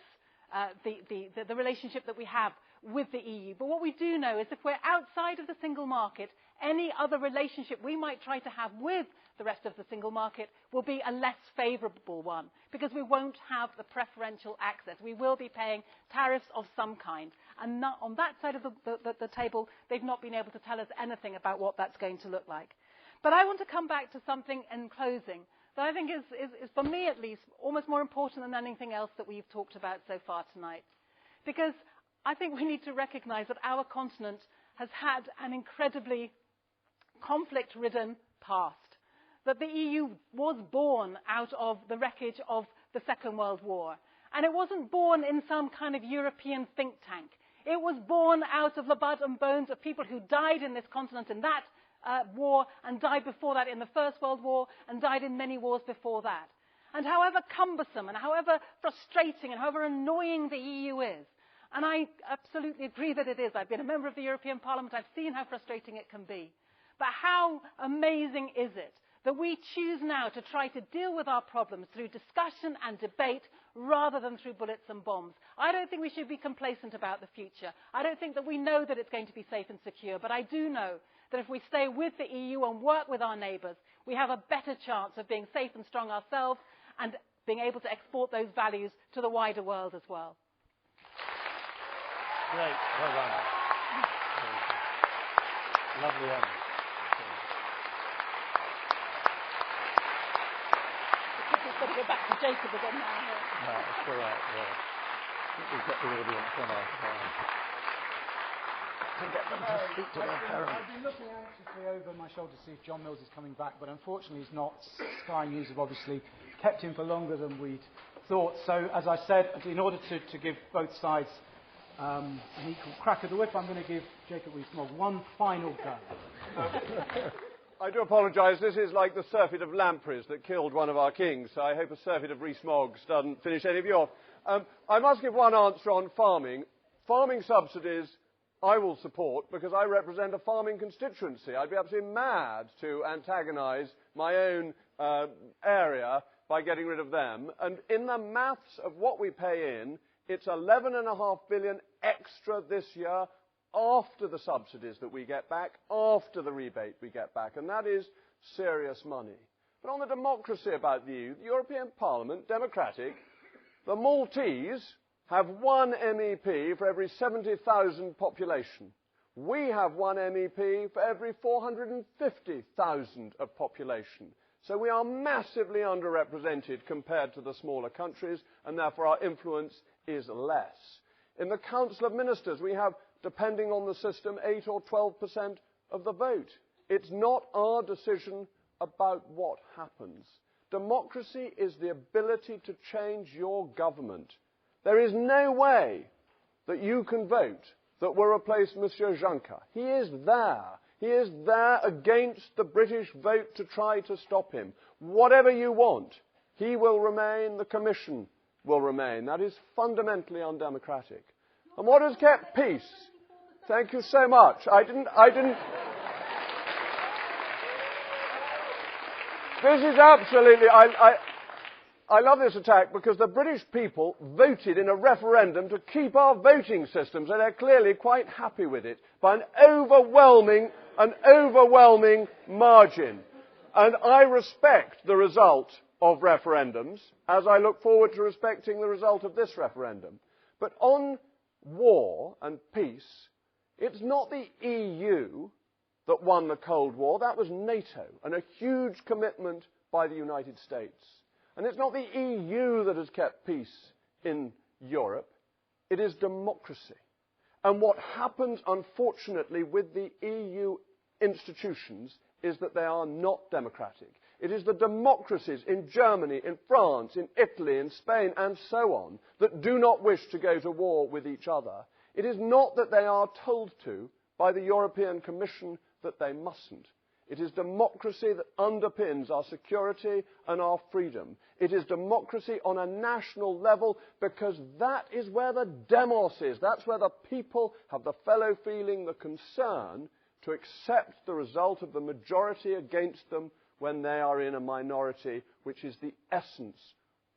the relationship that we have with the EU. But what we do know is if we're outside of the single market, any other relationship we might try to have with the rest of the single market will be a less favourable one, because we won't have the preferential access. We will be paying tariffs of some kind. And not, on that side of the table, they've not been able to tell us anything about what that's going to look like. But I want to come back to something in closing that I think is, for me at least, almost more important than anything else that we've talked about so far tonight. Because I think we need to recognise that our continent has had an incredibly conflict-ridden past. That the EU was born out of the wreckage of the Second World War. And it wasn't born in some kind of European think tank. It was born out of the blood and bones of people who died in this continent in that war, and died before that in the First World War, and died in many wars before that. And however cumbersome and however frustrating and however annoying the EU is, and I absolutely agree that it is. I've been a member of the European Parliament. I've seen how frustrating it can be. But how amazing is it that we choose now to try to deal with our problems through discussion and debate rather than through bullets and bombs? I don't think we should be complacent about the future. I don't think that we know that it's going to be safe and secure, but I do know that if we stay with the EU and work with our neighbours, we have a better chance of being safe and strong ourselves and being able to export those values to the wider world as well. Great. Well done. Lovely end. We've got to go back to Jacob again now. No, it's all right. Yeah. I think we've got the audience on our side. To get them to speak to their parents. I've been looking anxiously over my shoulder to see if John Mills is coming back, but unfortunately he's not. Sky News have obviously kept him for longer than we'd thought. So, as I said, in order to give both sides an equal crack of the whip, I'm going to give Jacob Rees-Mogg one final go. I do apologise. This is like the surfeit of lampreys that killed one of our kings, so I hope a surfeit of Rees-Moggs doesn't finish any of you off. I must give one answer on farming. Farming subsidies I will support because I represent a farming constituency. I'd be absolutely mad to antagonise my own area by getting rid of them. And in the maths of what we pay in, it's 11.5 billion extra this year after the subsidies that we get back, after the rebate we get back. And that is serious money. But on the democracy about the EU, the European Parliament, democratic, the Maltese have one MEP for every 70,000 population. We have one MEP for every 450,000 of population. So we are massively underrepresented compared to the smaller countries, and therefore our influence is less. In the Council of Ministers, we have, depending on the system, 8 or 12% of the vote. It's not our decision about what happens. Democracy is the ability to change your government. There is no way that you can vote that will replace Monsieur Juncker. He is there. He is there against the British vote to try to stop him. Whatever you want, he will remain, the Commission will remain. That is fundamentally undemocratic. And what has kept peace? Thank you so much. I didn't. This is absolutely, I love this attack because the British people voted in a referendum to keep our voting system, so they're clearly quite happy with it by an overwhelming margin. And I respect the result of referendums, as I look forward to respecting the result of this referendum. But on war and peace, It's not the EU that won the Cold War. That was NATO, and a huge commitment by the United States. And it's not the EU that has kept peace in Europe. It is democracy. And what happens, unfortunately, with the EU institutions is that they are not democratic. It is the democracies in Germany, in France, in Italy, in Spain, and so on, that do not wish to go to war with each other. It is not that they are told to by the European Commission that they mustn't. It is democracy that underpins our security and our freedom. It is democracy on a national level because that is where the demos is. That's where the people have the fellow feeling, the concern to accept the result of the majority against them when they are in a minority, which is the essence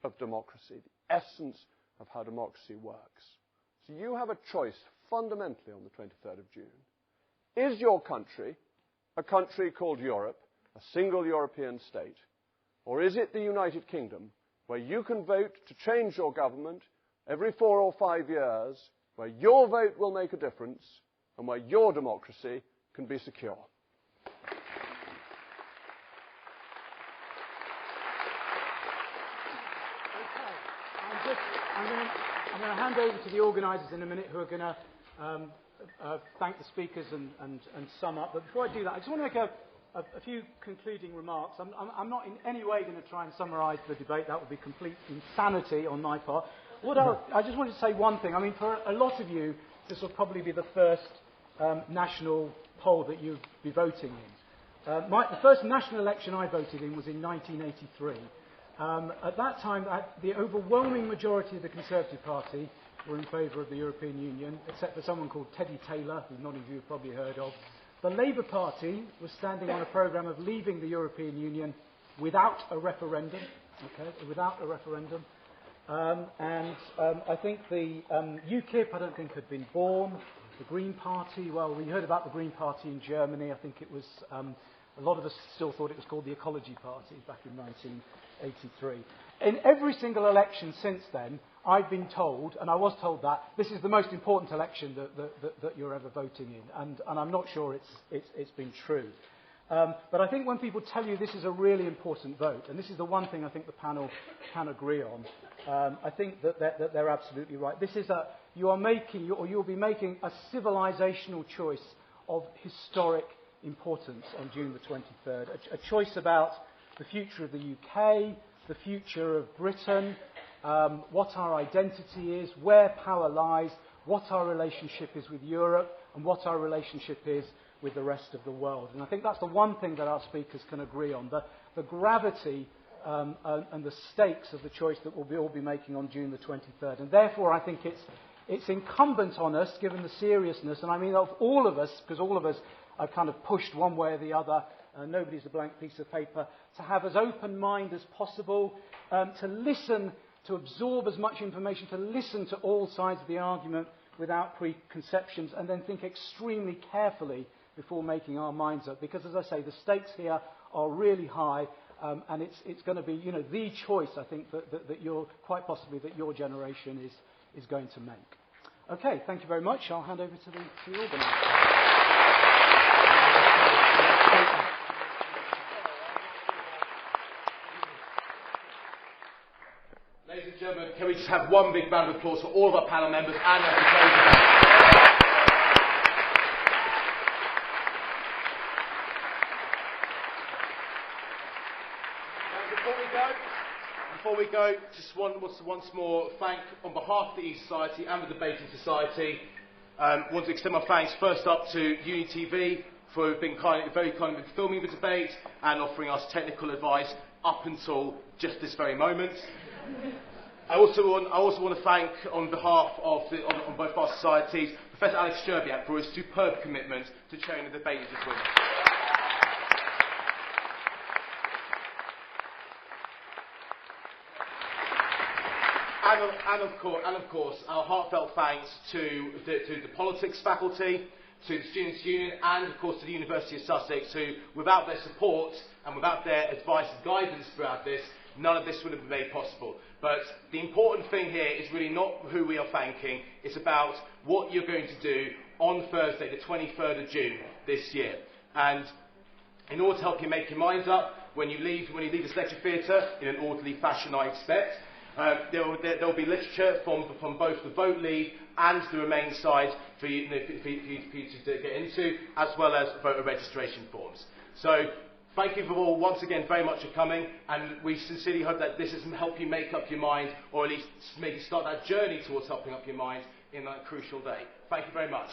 of democracy, the essence of how democracy works. So you have a choice fundamentally on the 23rd of June. Is your country a country called Europe, a single European state, or is it the United Kingdom, where you can vote to change your government every 4 or 5 years, where your vote will make a difference, and where your democracy can be secure? I'm going to hand over to the organisers in a minute, who are going to thank the speakers and sum up. But before I do that, I just want to make a few concluding remarks. I'm not in any way going to try and summarise the debate. That would be complete insanity on my part. I just wanted to say one thing. I mean, for a lot of you, this will probably be the first national poll that you'll be voting in. The first national election I voted in was in 1983. At that time, the overwhelming majority of the Conservative Party were in favour of the European Union, except for someone called Teddy Taylor, who none of you have probably heard of. The Labour Party was standing on a programme of leaving the European Union without a referendum, I think the UKIP, I don't think, had been born. The Green Party, well, we heard about the Green Party in Germany. I think it was, a lot of us still thought it was called the Ecology Party back in 1983. In every single election since then, I've been told, and I was told, that this is the most important election that you're ever voting in, and I'm not sure it's been true. But I think when people tell you this is a really important vote, and this is the one thing I think the panel can agree on, I think that they're absolutely right. This is you'll be making a civilizational choice of historic importance on June the 23rd, a choice about the future of the UK, the future of Britain, what our identity is, where power lies, what our relationship is with Europe, and what our relationship is with the rest of the world. And I think that's the one thing that our speakers can agree on, the gravity and the stakes of the choice that we'll all be making on June the 23rd. And therefore, I think it's incumbent on us, given the seriousness, and I mean of all of us, because all of us are kind of pushed one way or the other, nobody's a blank piece of paper, to have as open mind as possible, to listen, to absorb as much information, to listen to all sides of the argument without preconceptions, and then think extremely carefully before making our minds up. Because, as I say, the stakes here are really high, and it's going to be, the choice, I think, that quite possibly that your generation is going to make. Okay, thank you very much. I'll hand over to the organiser. Ladies and gentlemen, can we just have one big round of applause for all of our panel members and our proposers? Before we go, just once more thank, on behalf of the E-Society and the Debating Society, want to extend my thanks first up to UniTV for being very kind in filming the debate and offering us technical advice up until just this very moment. I also want to thank, on behalf of on both our societies, Professor Alex Sherbiak for his superb commitment to chairing the debate this week. And of course, our heartfelt thanks to the politics faculty, to the Students' Union, and of course to the University of Sussex, who, without their support and without their advice and guidance throughout this, none of this would have been made possible. But the important thing here is really not who we are thanking, it's about what you're going to do on Thursday, the 23rd of June this year. And in order to help you make your minds up, when you leave this lecture theatre, in an orderly fashion, I expect, there will be literature from both the vote leave and the Remain side for you to get into, as well as voter registration forms. So thank you all once again very much for coming, and we sincerely hope that this has helped you make up your mind, or at least maybe start that journey towards helping up your mind in that crucial day. Thank you very much.